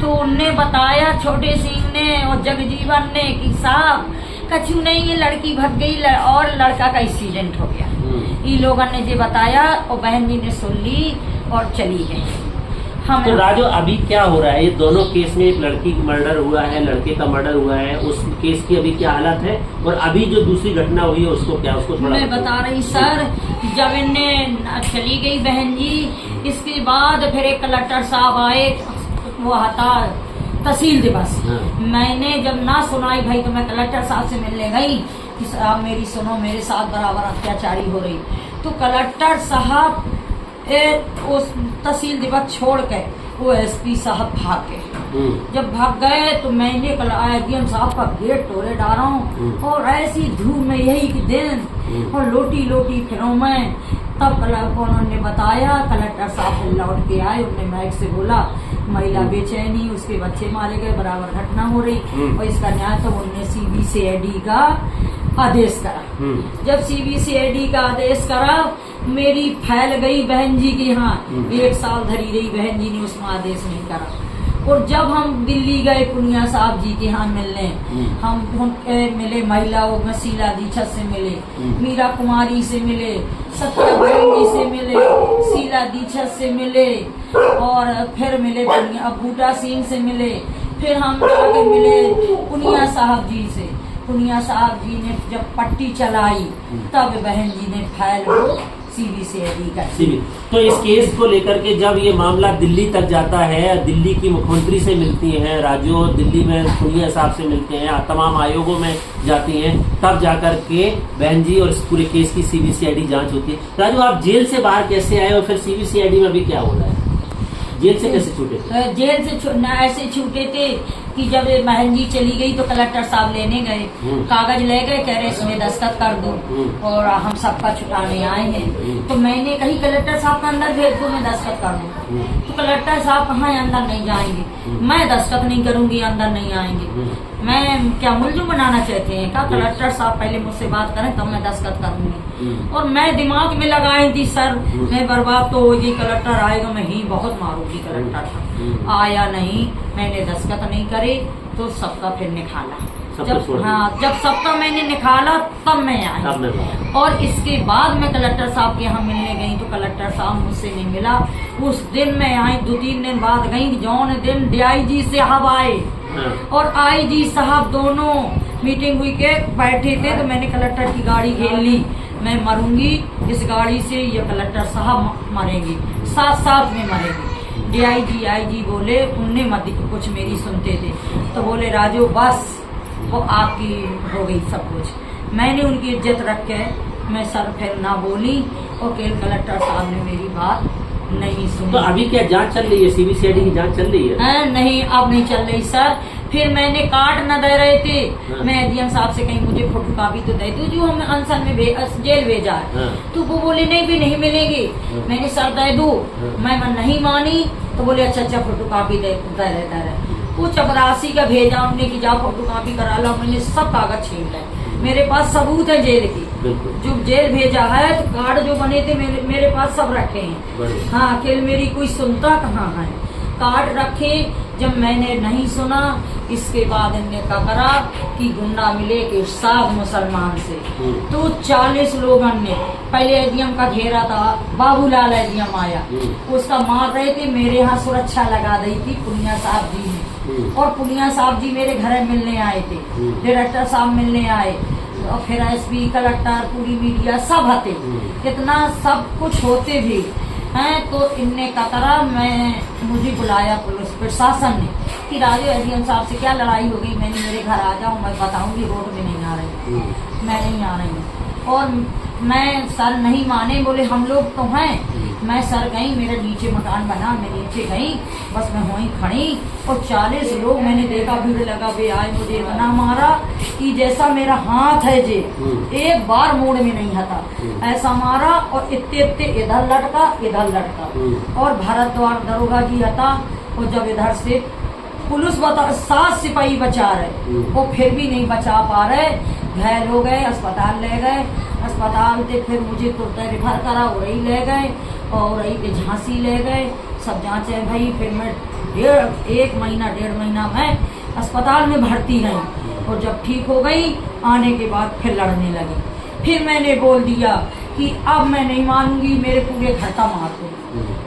तो उनने बताया, छोटे सिंह ने और जगजीवन ने, कि साहब कछु नहीं, ये लड़की भाग गई और लड़का का एक्सीडेंट हो गया। ये लोगों ने जो बताया और बहन जी ने सुन ली और चली गई। तो राजू अभी क्या हो रहा है? ये दोनों केस में एक लड़की का मर्डर हुआ है, लड़के का मर्डर हुआ है, उस केस की अभी क्या हालत है, और अभी जो दूसरी घटना हुई है उसको क्या, उसको थोड़ा मैं बता रही सर। जब इनने चली गई बहन जी, इसके बाद फिर एक कलेक्टर साहब आए, वो आता तहसील दिवस। मैंने जब ना सुनाई भाई तो मैं कलेक्टर साहब से मिलने गई कि साहब मेरी सुनो, मेरे साथ बराबर अत्याचारी हो रही। तो कलेक्टर साहब उस तहसील दिवस छोड़ के वो एसपी साहब भाग गए। जब भाग गए तो मैंने आईजीएम साहब का गेट तोड़े डाला हूँ, और ऐसी धूप में यही के दिन और लोटी फिरों में। तब उन्होंने बताया, कलेक्टर साहब लौट के आए, उन्होंने माइक से बोला महिला बेचैनी, उसके बच्चे मारे गए, बराबर घटना हो रही और इसका न्याय। तो उन्होंने सीबीसीआईडी का आदेश करा। जब सीबीसीआईडी का आदेश करा, मेरी फैल गई बहन जी की, हाँ 1 साल धरी रही बहन जी ने, उसमें आदेश नहीं करा। और जब हम दिल्ली गए पुनिया साहब जी के यहाँ मिलने, हम मिले महिलाओं में, शीला दीक्षित से मिले, मीरा कुमारी से मिले, सत्या बहन जी से मिले, शीला दीक्षित से मिले, और फिर मिले बूटा सिंह से मिले। फिर हम जाके मिले पुनिया साहब जी से। पुनिया साहब जी ने जब पट्टी चलाई तब बहन जी ने फाइल को सीबीसीआईडी का। तो इस केस को लेकर के जब ये मामला दिल्ली तक जाता है, दिल्ली की मुख्यमंत्री से मिलती हैं राजू, दिल्ली में पुनिया साहब से मिलते हैं, तमाम आयोगों में जाती हैं, तब जाकर के बहन जी और इस पूरे केस की सीबीसीआईडी जांच होती है। राजू आप जेल से बाहर कैसे आए और फिर सीबीसीआईडी में भी क्या हो रहा है? जेल से कैसे छूटे? जेल से ऐसे छूटे थे कि जब बहन जी चली गई तो कलेक्टर साहब लेने गए, कागज ले गए, कह रहे इसमें दस्तखत कर दो और हम सबका छुटाने आए हैं। तो मैंने कही कलेक्टर साहब का अंदर भेज दो, मैं दस्तखत कर दूँ। तो कलेक्टर साहब कहाँ अंदर नहीं जाएंगे, मैं दस्तखत नहीं करूंगी, अंदर नहीं आएंगे। मैं क्या मुल्जुम बनाना चाहते हैं? कहा कलेक्टर साहब पहले मुझसे बात करें तब मैं दस्तखत करूंगी। और मैं दिमाग में लगाई थी सर मैं बर्बाद तो होगी, कलेक्टर आएगा मैं ही बहुत मारूंगी। कलेक्टर आया नहीं, मैंने दस्तखत नहीं करे तो सबका फिर निकाला। सब कुछ छोड़ दिया। हाँ, जब सबका मैंने निकाला तब मैं आई। अब मैं बाहर। और इसके बाद मैं कलेक्टर साहब के यहाँ मिलने गई तो कलेक्टर साहब मुझसे नहीं मिला। उस दिन मैं आई, 2-3 दिन बाद गई, जौन दिन DIG साहब आए हाँ। और IG साहब दोनों मीटिंग हुई के बैठे थे, तो मैंने कलेक्टर की गाड़ी घेर ली। मैं मरूंगी इस गाड़ी से, ये कलेक्टर साहब मरेंगे, साथ साथ में मरेंगे। DIG IG बोले, उनने मत कुछ मेरी सुनते थे, तो बोले राजू बस वो आपकी हो गई सब कुछ। मैंने उनकी इज्जत रख के मैं सर फिर ना बोली और कलेक्टर साहब ने मेरी बात नहीं सुनी। तो अभी क्या जांच चल रही है? CBCID की जांच चल रही है? नहीं, अब नहीं चल रही सर। फिर मैंने कार्ड न दे रहे थे, हाँ। मैं DM साहब से कहीं मुझे फोटोकॉपी तो दे दो जो हमें अनशन में जेल भेजा है। हाँ। तो वो बोले नहीं भी नहीं मिलेंगे। हाँ। मैंने सर दे दो, हाँ। मैं नहीं मानी, तो बोले अच्छा फोटोकॉपी दे रहे। वो चपरासी का भेजा उन्होंने कि जाओ फोटोकॉपी करा लो। मैंने सब कागज छीन लाए, मेरे पास सबूत है जेल की। बिल्कुल। जो जेल भेजा है तो कार्ड जो बने थे मेरे पास सब रखे हैं। बढ़िया। हाँ, अकेले मेरी कोई सुनता कहाँ है। कार्ड रखे, जब मैंने नहीं सुना, इसके बाद इनने क्या करा कि गुंडा मिले कि साफ मुसलमान से, तो 40 लोगों ने पहले ADM का घेरा था, बाबूलाल ADM आया, उसका मार रहे थे। मेरे यहाँ सुरक्षा लगा दी थी पुनिया साहब जी ने, और पुनिया साहब जी मेरे घर मिलने आए थे, डायरेक्टर साहब मिलने आए, और फिर SP कलेक्टर पूरी मीडिया सब आते, इतना सब कुछ होते भी हैं। तो इनने का करा, मुझे बुलाया पुलिस प्रशासन ने कि राजू ADM साहब से क्या लड़ाई हो गई। मैंने मेरे घर आ जाओ, मैं बताऊंगी, रोड में नहीं आ रही, मैं नहीं आ रही हूँ। और मैं सर नहीं माने, बोले हम लोग तो हैं। मैं सर गई, मेरे नीचे मकान बना, मैं नीचे गई, बस मैं वहीं खड़ी, और 40 लोग मैंने देखा, भीड़ लगा वे आए, मुझे इतना मारा कि जैसा मेरा हाथ है जे एक बार मोड़ में नहीं हटा, ऐसा मारा। और इतने इधर लटका और भारद्वाज दरोगा जी हटा, और जब इधर से पुलिस 7 सिपाही बचा रहे, वो फिर भी नहीं बचा पा रहे, घायल हो गए, अस्पताल ले गए। अस्पताल से फिर मुझे तुरंत रेफर करा, उड़ई ले गए, और उड़ई के झांसी ले गए, सब जांचे भाई। फिर मैं 1.5 महीना मैं अस्पताल में भर्ती रही, और जब ठीक हो गई आने के बाद फिर लड़ने लगी। फिर मैंने बोल दिया कि अब मैं नहीं मानूंगी, मेरे पूरे घर का मार दो,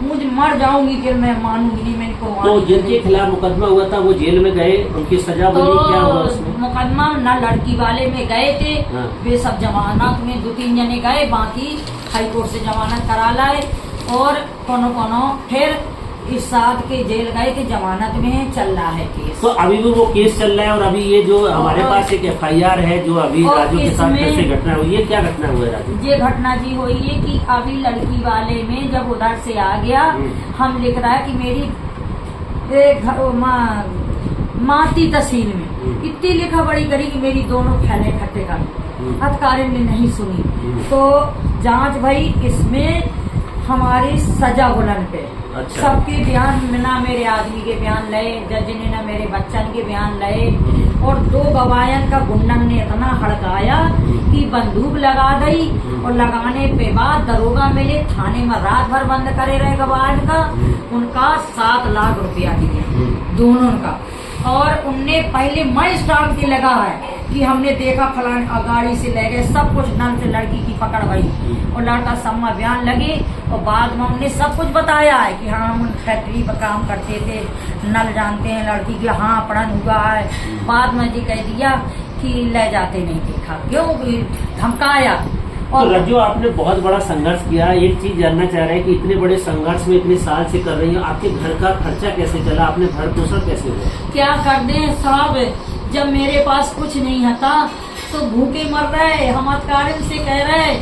मुझे मर जाऊंगी, फिर मैं मानूंगी नहीं। मैंने को तो जिनके खिलाफ मुकदमा हुआ था वो जेल में गए, उनकी सजा बनी, क्या हुआ उसमें? मुकदमा न लड़की वाले में गए थे, हाँ। वे सब जमानत में 2-3 जने गए, बाकी हाई कोर्ट से जमानत करा लाए, और कोनो फिर इस साथ के जेल गए थे, जमानत में चल रहा है केस। तो अभी भी वो केस चल रहा है, और अभी ये जो हमारे पास एक FIR है जो अभी राजू के साथ कैसे घटना हुई है, क्या घटना हुआ है राजू? ये घटना जी हुई है कि अभी लड़की वाले में जब उधर से आ गया, हम लिख रहा है कि मेरी माती तहसील में इतनी लिखा बड़ी करी कि मेरी दोनों फैले इकट्ठे कर, अधिकारी ने नहीं सुनी। तो जांच भाई इसमें हमारी सजा बुलंद पे। अच्छा। सबके बयान, ना मेरे आदमी के बयान लए, जज ने ना मेरे बच्चन के बयान लए, और 2 गवायन का गुंडन ने इतना हड़काया कि बंदूक लगा दी, और लगाने पे बाद दरोगा मेरे थाने में रात भर बंद करे रहे गवायन का, उनका 7 लाख रुपया दिया दोनों का। और उनने पहले मैं स्टाम्प के लगा है कि हमने देखा फलान गाड़ी से ले गए, सब कुछ नल से लड़की की पकड़ भई, और लड़का सब में बयान लगे, और बाद में हमने सब कुछ बताया है कि हाँ हम फैक्ट्री पर काम करते थे, नल जानते हैं लड़की की, हाँ अपहरण हुआ है। बाद में जी कह दिया कि ले जाते नहीं देखा, क्यों धमकाया। तो रज्जू, आपने बहुत बड़ा संघर्ष किया, एक चीज जानना चाह रहे हैं कि इतने बड़े संघर्ष में इतने साल से कर रही हैं, आपके घर का खर्चा कैसे चला, आपने भरण पोषण कैसे हुआ? क्या कर दें साहब, जब मेरे पास कुछ नहीं था तो भूखे मर रहे। हम अधिकारी से कह रहे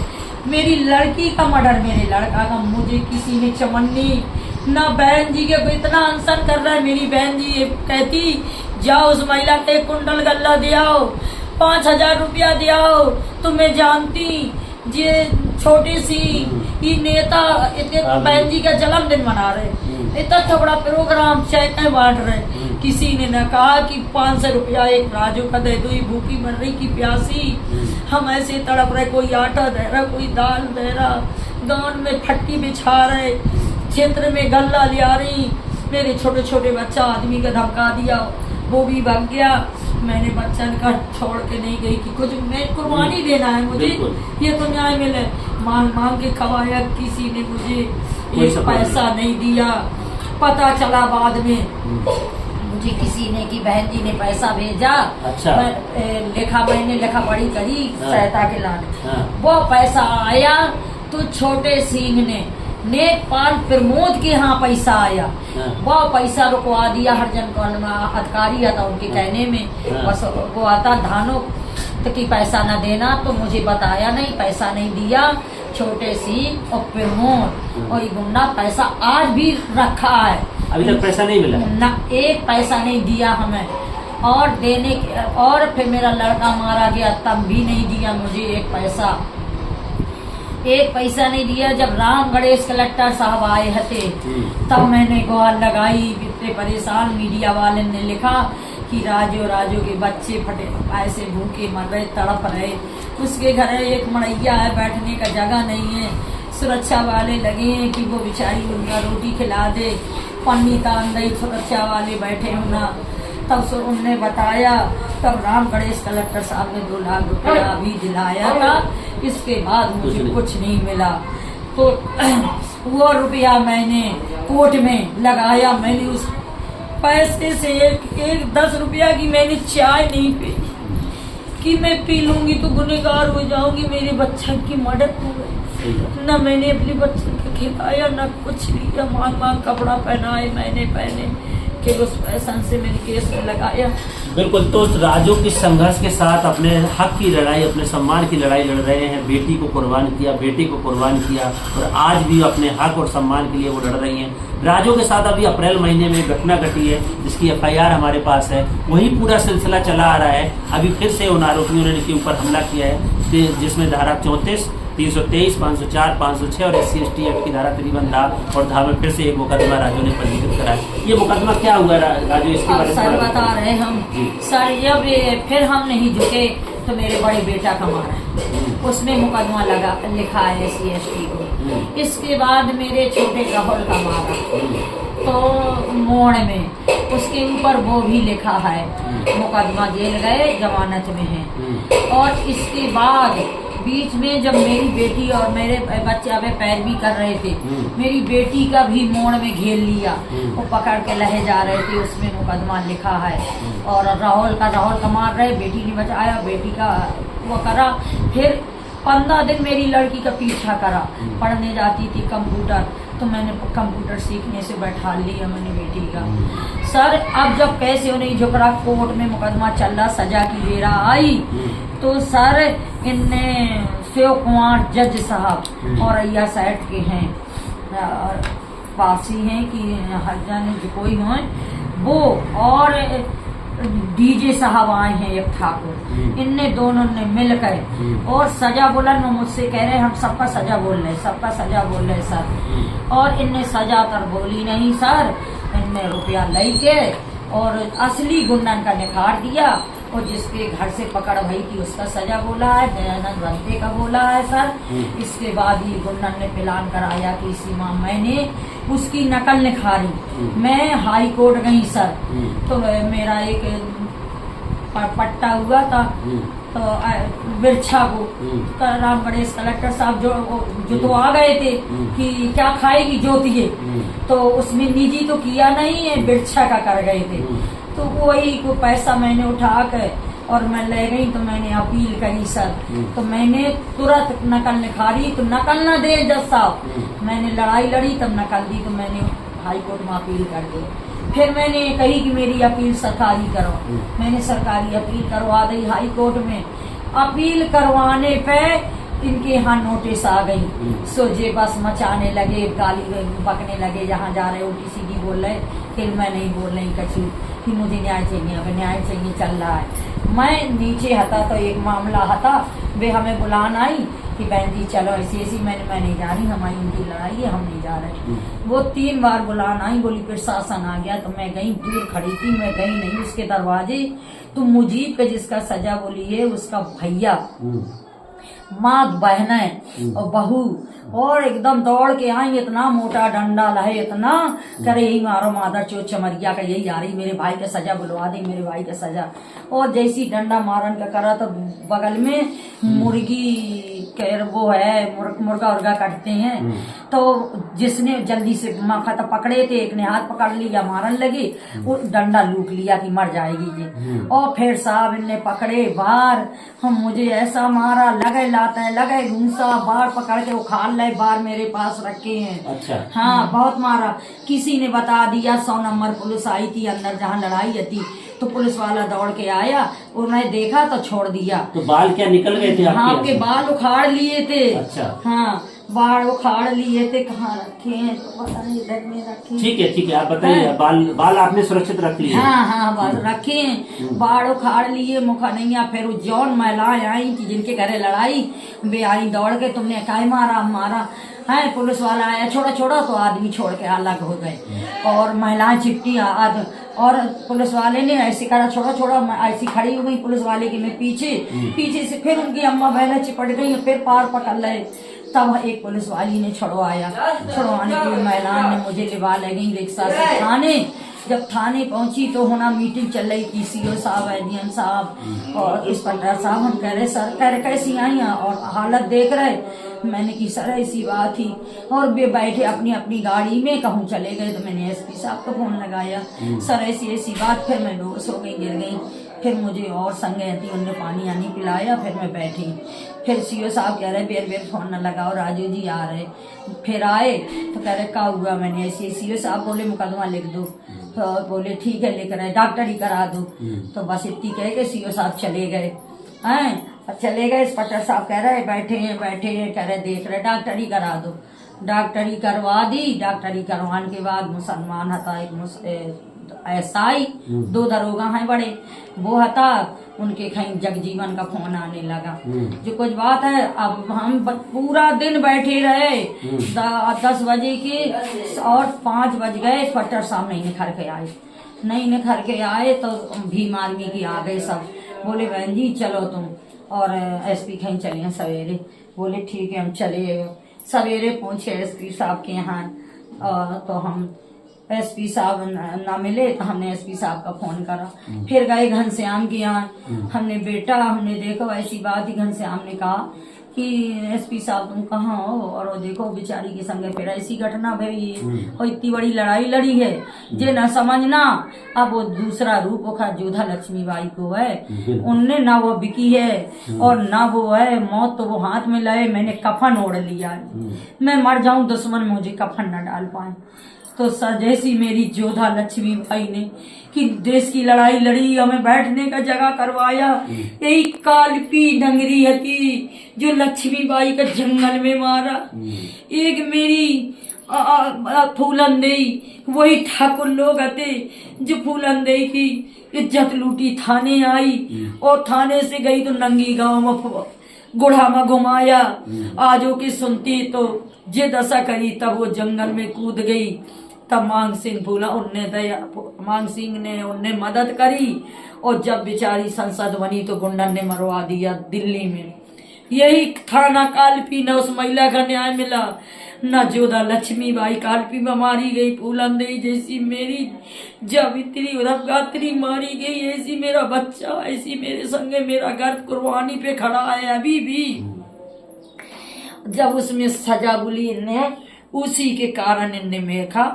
मेरी लड़की का मर्डर, मेरे लड़का का, मुझे किसी ने चमन्नी ना बहन जी के इतना अनशन कर रहा है। मेरी बहन जी कहती जाओ उस महिला के 1 कुंटल गल्ला दे आओ, 5000 रुपया दे आओ। तो मैं जानती ये छोटी सी ये नेता इतने बहन जी का जन्मदिन मना रहे, इतना थोड़ा प्रोग्राम चेक बांट रहे। किसी ने न कहा कि 500 रुपया एक राजू का दे दो, ये भूखी मर रही की प्यासी, हम ऐसे तड़प रहे, कोई आटा दे रहा, कोई दाल दे रहा, गांव में फट्टी बिछा रहे, क्षेत्र में गल्ला ले आ रही। मेरे छोटे छोटे बच्चा आदमी का धमका दिया, वो भी भाग गया। मैंने बच्चन का छोड़ के नहीं गई कि कुछ मैं कुर्बानी देना है मुझे, ये तो न्याय मिले। मांग मांग के खवाया, किसी ने मुझे एक पैसा नहीं दिया। पता चला बाद में मुझे किसी ने कि बहन जी ने पैसा भेजा। अच्छा। मैंने लिखा पढ़ी करी सहायता के लाने। वो पैसा आया तो छोटे सिंह ने नेपाल प्रमोद के यहाँ पैसा आया। वो पैसा रुकवा दिया। हरजन कौन अधिकारी आता उनके कहने में, बस वो आता धानो तो कि पैसा न देना, तो मुझे बताया नहीं, पैसा नहीं दिया। छोटे सिंह और प्रमोद और गुंडा पैसा आज भी रखा है, अभी तक पैसा नहीं मिला ना, एक पैसा नहीं दिया हमें। और देने और फिर मेरा लड़का मारा गया, तब भी नहीं दिया मुझे एक पैसा नहीं दिया। जब राम गणेश कलेक्टर साहब आए थे तब मैंने गुहार लगाई। इतने परेशान मीडिया वाले ने लिखा कि राजो के बच्चे फटे ऐसे भूखे मर रहे, तड़प रहे। उसके घर एक मड़ैया है, बैठने का जगह नहीं है। सुरक्षा वाले लगे हैं कि वो बेचारी उनका रोटी खिला दे, पन्नी तान दे, सुरक्षा वाले बैठे होना। तब उनने बताया, तब राम गणेश कलेक्टर साहब ने 2 लाख रुपया भी दिलाया था। इसके बाद मुझे कुछ नहीं मिला। तो वो रुपया मैंने कोर्ट में लगाया। मैंने उस पैसे से एक 10 रुपया की मैंने चाय नहीं पी कि मैं पी लूंगी तो गुनहगार हो जाऊंगी, मेरे बच्चन की मदद हो गई। न मैंने अपने बच्चन को खिलाया, न कुछ लिया। मांग कपड़ा पहनाए मैंने, पहने कि उस पैसा से मैंने केस लगाया। बिल्कुल। तो राजू की संघर्ष के साथ अपने हक की लड़ाई, अपने सम्मान की लड़ाई लड़ रहे हैं। बेटी को कुर्बान किया, बेटे को कुर्बान किया, और आज भी अपने हक और सम्मान के लिए वो लड़ रही हैं। राजू के साथ अभी अप्रैल महीने में घटना घटी है, जिसकी FIR हमारे पास है। वही पूरा सिलसिला चला आ रहा है। अभी फिर से उन आरोपियों ने इनके ऊपर हमला किया है, जिसमें धारा 34, 323, 504, 506 और SC/ST एक्ट की धारा तकरीबन था, और धारा में फिर से एक मुकदमा राजू ने पंजीकृत करा है। ये मुकदमा क्या हुआ राजू, इसके बारे में सर बता रहे हम सर। जब फिर हम नहीं झुके तो मेरे बड़े बेटा का मारा, उसमें मुकदमा लिखा है SC/ST को। इसके बाद मेरे छोटे राहुल का मारा तो मोड़ में, उसके ऊपर वो भी लिखा है मुकदमा, जेल गए, जमानत में है। और इसके बाद बीच में जब मेरी बेटी और मेरे बच्चे अबे पैरवी कर रहे थे, मेरी बेटी का भी मोड़ में घेर लिया, वो पकड़ के लहे जा रहे थे, उसमें मुकदमा लिखा है। और राहुल का मार रहे, बेटी ने बचाया, बेटी का वो करा। फिर 15 दिन मेरी लड़की का पीछा करा। पढ़ने जाती थी कंप्यूटर, तो मैंने कंप्यूटर सीखने से बैठा लिया मैंने बेटी का। सर अब जब कैसे उन्हें झुकरा, कोर्ट में मुकदमा चल रहा, सजा की बेरा आई, तो सर इनने शिव कुमार जज साहब और अय्या साइड के हैं, वासी हैं कि हर जाने जो कोई हो वो, और DJ साहब आए हैं एक ठाकुर, इनने दोनों ने मिलकर और सजा बोला। मुझसे कह रहे हम सबका सजा बोल रहे, सबका सजा बोल रहे सर। और इनने सजा तर बोली नहीं सर, इनने रुपया लेके और असली गुंडन का निखार दिया, और जिसके घर से पकड़ भई थी उसका सजा बोला है, दयानंद बनते का बोला है सर। इसके बाद ही गुंडन ने प्लान कराया कि सीमा, मैंने उसकी नकल निखारी। मैं हाई कोर्ट गई सर, तो मेरा एक पट्टा हुआ था, तो बिरछा को राम गणेश कलेक्टर साहब जो तो आ गए थे कि क्या खाएगी ज्योतिए, तो उसमें निजी तो किया नहीं है, बिरछा का कर गए थे। तो वही को पैसा मैंने उठा कर और मैं ले गई, तो मैंने अपील करी सर। तो मैंने तुरंत नकल निखारी, तो नकल न दे जज साहब, मैंने लड़ाई लड़ी तब नकल दी, तो मैंने हाई कोर्ट में अपील कर दी। फिर मैंने कही कि मेरी अपील सरकारी करो, मैंने सरकारी अपील करवा दी हाई कोर्ट में। अपील करवाने पे इनके यहाँ नोटिस आ गई, सो जे बस मचाने लगे, गाली बकने लगे, जहाँ जा रहे उल्टी सीधी बोल रहे। फिर मैं नहीं बोल रही कछु कि मुझे न्याय चाहिए, अब न्याय चाहिए चल रहा है। मैं नीचे हता तो एक मामला हता, वे हमें बुलाना आई कि बहन जी चलो ऐसी ऐसी, मैं नहीं जा रही, हमारी उनकी लड़ाई है, हम नहीं जा रहे। वो 3 बार बुलाना आई, बोली प्रशासन आ गया, तो मैं गई, दूर खड़ी थी, मैं गई नहीं उसके दरवाजे। तो मुजीब का जिसका सजा बोली है उसका भैया माँ बहनें और बहू और एकदम दौड़ के आई, इतना मोटा डंडा लहे, इतना करे यही मारो मादर चोट चमरिया का यही आ रही, मेरे भाई का सजा बुलवा दी, मेरे भाई का सजा। और जैसी डंडा मारन का करा तो बगल में मुर्गी वो है, मुर्गा उर्गा काटते हैं, तो जिसने जल्दी से माखा तो पकड़े थे, एक ने हाथ पकड़ लिया, मारन लगे, वो डंडा लूट लिया कि मर जाएगी ये। और फिर साहब इनने पकड़े बार, हम मुझे ऐसा मारा, लगे लाते लगे घूसा, बार पकड़ के उखाड़ ले, बार मेरे पास रखे हैं। अच्छा। हाँ, बहुत मारा। किसी ने बता दिया, 100 नंबर पुलिस आई थी अंदर जहाँ लड़ाई थी, तो पुलिस वाला दौड़ के आया, उन्होंने देखा तो छोड़ दिया। तो बाल क्या निकल गए थे हाँ, आपके बाल उखाड़ लिए थे। अच्छा। हाँ, बाल उखाड़ लिए थे, कहाँ रखे हैं तो पता नहीं, इधर में रखे। ठीक है, आप बताइए। बाल आपने सुरक्षित रख लिए? हाँ, बाल रखे हैं, बाल उखाड़ लिए, मुखा नहीं। फिर जौन महिलाएं आई थी जिनके घरे लड़ाई, वे आई दौड़ के, तुमने काय मारा है। पुलिस वाला आया, छोड़ा तो आदमी छोड़ के अलग हो गए, और महिलाएं चिपटी और पुलिस वाले ने ऐसे करा, छोड़ा, ऐसी खड़ी हो गई पुलिस वाले की, मैं पीछे से फिर उनकी अम्मा बहनें चिपट गई, फिर पार पकड़ ले। तब एक पुलिस वाली ने छुड़वाने के लिए महिलाओं ने मुझे लिवा ले गई रिक्शा से थाने। जब थाने पहुंची तो होना मीटिंग चल रही थी, सीओ साहब, एडीएम साहब और इंस्पेक्टर साहब। हम कह रहे सर, कह रहे कैसी आई और हालत देख रहे। मैंने की सर ऐसी बात थी, और वे बैठे अपनी अपनी गाड़ी में, कहूँ चले गए। तो मैंने एसपी साहब को फोन लगाया, सर ऐसी बात। फिर मैं बेहोश हो गई, गिर गई। फिर मुझे और संगे थी, उनने पानी आनी पिलाया, फिर मैं बैठी। फिर सीओ साहब कह रहे बेर फोन न लगाओ, राजू जी आ रहे। फिर आए तो कह रहे क्या हुआ, मैंने ऐसे। सीओ साहब बोले मुकदमा लिख दो, तो बोले ठीक है लिख रहे, डॉक्टर ही करा दो। तो बस इतनी कह के सीओ साहब चले गए हैं। चले गए, इंस्पेक्टर साहब कह रहे बैठे हैं, कह रहे देख रहे, डॉक्टर ही करा दो। डॉक्टर ही करवा दी। डॉक्टर ही करवाने के बाद मुसलमान हता एक एसआई, 2 दरोगा हैं बड़े, वो हता, उनके कहीं जगजीवन का फोन आने लगा। जो कुछ बात है, अब हम पूरा दिन बैठे रहे, 10 बजे के और 5 बज गए, इंस्पेक्टर साहब नहीं निखर के आए तो भीम आर्मी की आ गए सब। बोले बहन जी चलो तुम और एसपी कहीं चले सवेरे। बोले ठीक है, हम चले। सवेरे पहुंचे एसपी साहब के यहाँ, तो हम एसपी साहब ना मिले तो हमने एसपी साहब का फोन करा। फिर गए घनश्याम के यहाँ, हमने देखो ऐसी बात ही। घनश्याम ने कहा कि एसपी साहब तुम कहाँ हो, और वो देखो बेचारी के संगे फिर ऐसी घटना भई है, और इतनी बड़ी लड़ाई लड़ी है जे न समझना। अब वो दूसरा रूप ओखा जोधा लक्ष्मीबाई को है, उनने ना वो बिकी है और ना वो है मौत, तो वो हाथ में लाए। मैंने कफन ओढ़ लिया है, मैं मर जाऊं दुश्मन मुझे कफन न डाल पाए। तो सर जैसी मेरी जोधा लक्ष्मीबाई ने कि देश की लड़ाई लड़ी, हमें बैठने का जगह करवाया, यही कालपी डंगरी हती जो लक्ष्मीबाई का जंगल में मारा। एक मेरी फूलन देई, वही ठाकुर लोग आते जो फूलन देई की इज्जत लूटी, थाने आई और थाने से गई तो नंगी गांव में गुढ़ा में घुमाया। आजो की सुनती तो जे दशा करी, तब वो जंगल में कूद गई। तब मांग सिंह भूला, मांग सिंह ने उनने मदद करी, और जब बेचारी संसद बनी तो गुंडन ने मरवा दिया दिल्ली में। यही थाना कालपी न उस महिला का न्याय मिला, न जोधा लक्ष्मीबाई कालपी में मारी गई। फूलन देई जैसी मेरी जब इतनी उधमगात्री मारी गई, ऐसी मेरा बच्चा, ऐसी मेरे संगे मेरा गर्भ कुर्बानी पे खड़ा है अभी भी। जब उसमें सजा बुली इनने, उसी के कारण इनने मेखा।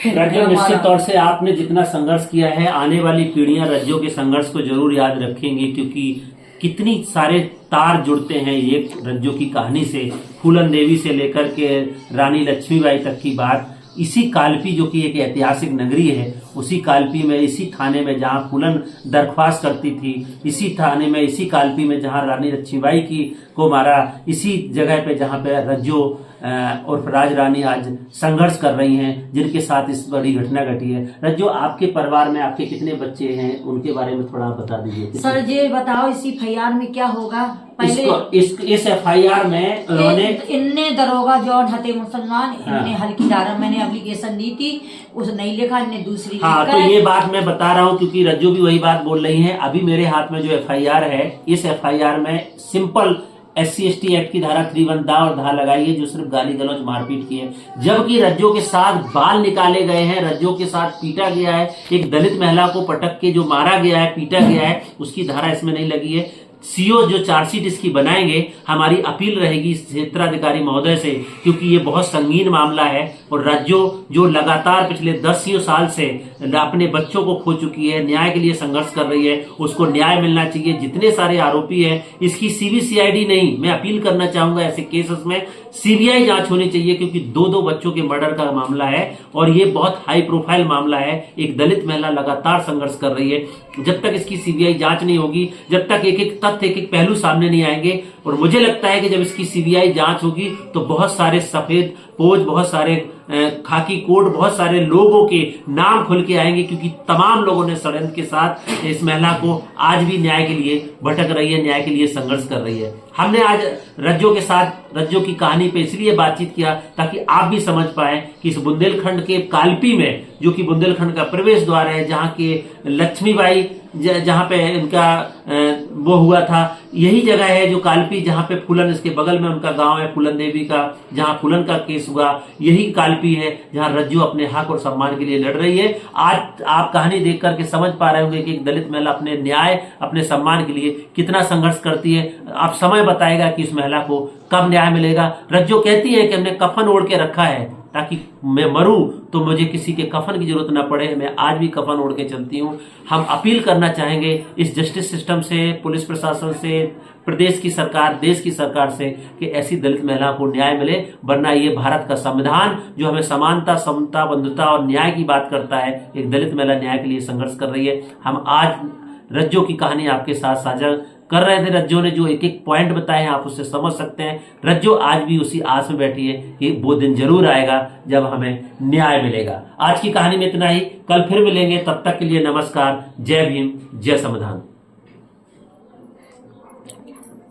रज्जो, निश्चित तौर से आपने जितना संघर्ष किया है, आने वाली पीढ़ियां रज्जो के संघर्ष को जरूर याद रखेंगी, क्योंकि कितनी सारे तार जुड़ते हैं एक रज्जो की कहानी से। फूलन देवी से लेकर के रानी लक्ष्मीबाई तक की बात, इसी कालपी जो कि एक ऐतिहासिक नगरी है, उसी कालपी में, इसी थाने में जहां फूलन दरख्वास्त करती थी, इसी थाने में, इसी कालपी में जहां रानी लक्ष्मीबाई को मारा, इसी जगह पे जहां पे रज्जो और राज रानी आज संघर्ष कर रही हैं, जिनके साथ इस बड़ी घटना घटी है। रज्जो, आपके परिवार में आपके कितने बच्चे हैं, उनके बारे में थोड़ा बता दीजिए। सर जी बताओ इस एफआईआर में क्या होगा। पहले इस एफआईआर में उन्होंने इनने दरोगा जॉन हते मुसलमान, इनने हल्की धारा, मैंने एप्लीकेशन दी थी, उस नहीं लिखा, इनने दूसरी। हाँ, तो ये बात मैं बता रहा हूँ क्योंकि रज्जो भी वही बात बोल रही है। अभी मेरे हाथ में जो एफआईआर है, इस एफआईआर में सिंपल SC/ST एक्ट की धारा 3(1) दा और धा लगाई है जो सिर्फ गाली गलौज मारपीट की है, जबकि रज्जो के साथ बाल निकाले गए हैं, रज्जो के साथ पीटा गया है, एक दलित महिला को पटक के जो मारा गया है, पीटा गया है, उसकी धारा इसमें नहीं लगी है। सीओ जो चार्जशीट इसकी बनाएंगे, हमारी अपील रहेगी क्षेत्राधिकारी महोदय से, क्योंकि ये बहुत संगीन मामला है और राज्यों जो लगातार पिछले 10 साल से अपने बच्चों को खो चुकी है, न्याय के लिए संघर्ष कर रही है, उसको न्याय मिलना चाहिए। जितने सारे आरोपी हैं इसकी CBCID नहीं, मैं अपील करना चाहूंगा ऐसे केसेस में CBI जांच होनी चाहिए, क्योंकि 2 बच्चों के मर्डर का मामला है और ये बहुत हाई प्रोफाइल मामला है। एक दलित महिला लगातार संघर्ष कर रही है, जब तक इसकी CBI जांच नहीं होगी, जब तक एक एक तथ्य, एक एक पहलू सामने नहीं आएंगे, और मुझे लगता है कि जब इसकी CBI जांच होगी तो बहुत सारे सफेद पोज, बहुत सारे खाकी कोट, बहुत सारे लोगों के नाम खुल के आएंगे, क्योंकि तमाम लोगों ने षड्यंत्र के साथ इस महिला को आज भी न्याय के लिए भटक रही है, न्याय के लिए संघर्ष कर रही है। हमने आज रज्जो के साथ रज्जो की कहानी पे इसलिए बातचीत किया ताकि आप भी समझ पाए कि इस बुंदेलखंड के कालपी में, जो कि बुंदेलखंड का प्रवेश द्वार है, जहाँ के लक्ष्मीबाई जहाँ पे इनका वो हुआ था, यही जगह है जो कालपी, जहाँ पे फूलन, इसके बगल में उनका गांव है फूलन देवी का, जहाँ फूलन का केस हुआ, यही कालपी है जहाँ रज्जू अपने हक और सम्मान के लिए लड़ रही है। आज आप कहानी देख करके समझ पा रहे होंगे कि एक दलित महिला अपने न्याय, अपने सम्मान के लिए कितना संघर्ष करती है। आप समय बताएगा कि इस महिला को कब न्याय मिलेगा। रज्जो कहती है कि हमने कफन ओढ़ के रखा है ताकि मैं मरूं तो मुझे किसी के कफन की जरूरत ना पड़े, मैं आज भी कफन ओढ़ के चलती हूं। हम अपील करना चाहेंगे इस जस्टिस सिस्टम से, पुलिस प्रशासन से, प्रदेश की सरकार, देश की सरकार से कि ऐसी दलित महिला को न्याय मिले, वरना ये भारत का संविधान जो हमें समानता, समता, बंधुता और न्याय की बात करता है, एक दलित महिला न्याय के लिए संघर्ष कर रही है। हम आज रज्जो की कहानी आपके साथ साझा कर रहे थे। रज्जो ने जो एक एक पॉइंट बताए हैं आप उससे समझ सकते हैं। रज्जो आज भी उसी आस में बैठी है कि वो दिन जरूर आएगा जब हमें न्याय मिलेगा। आज की कहानी में इतना ही, कल फिर मिलेंगे, तब तक के लिए नमस्कार, जय भीम, जय संविधान।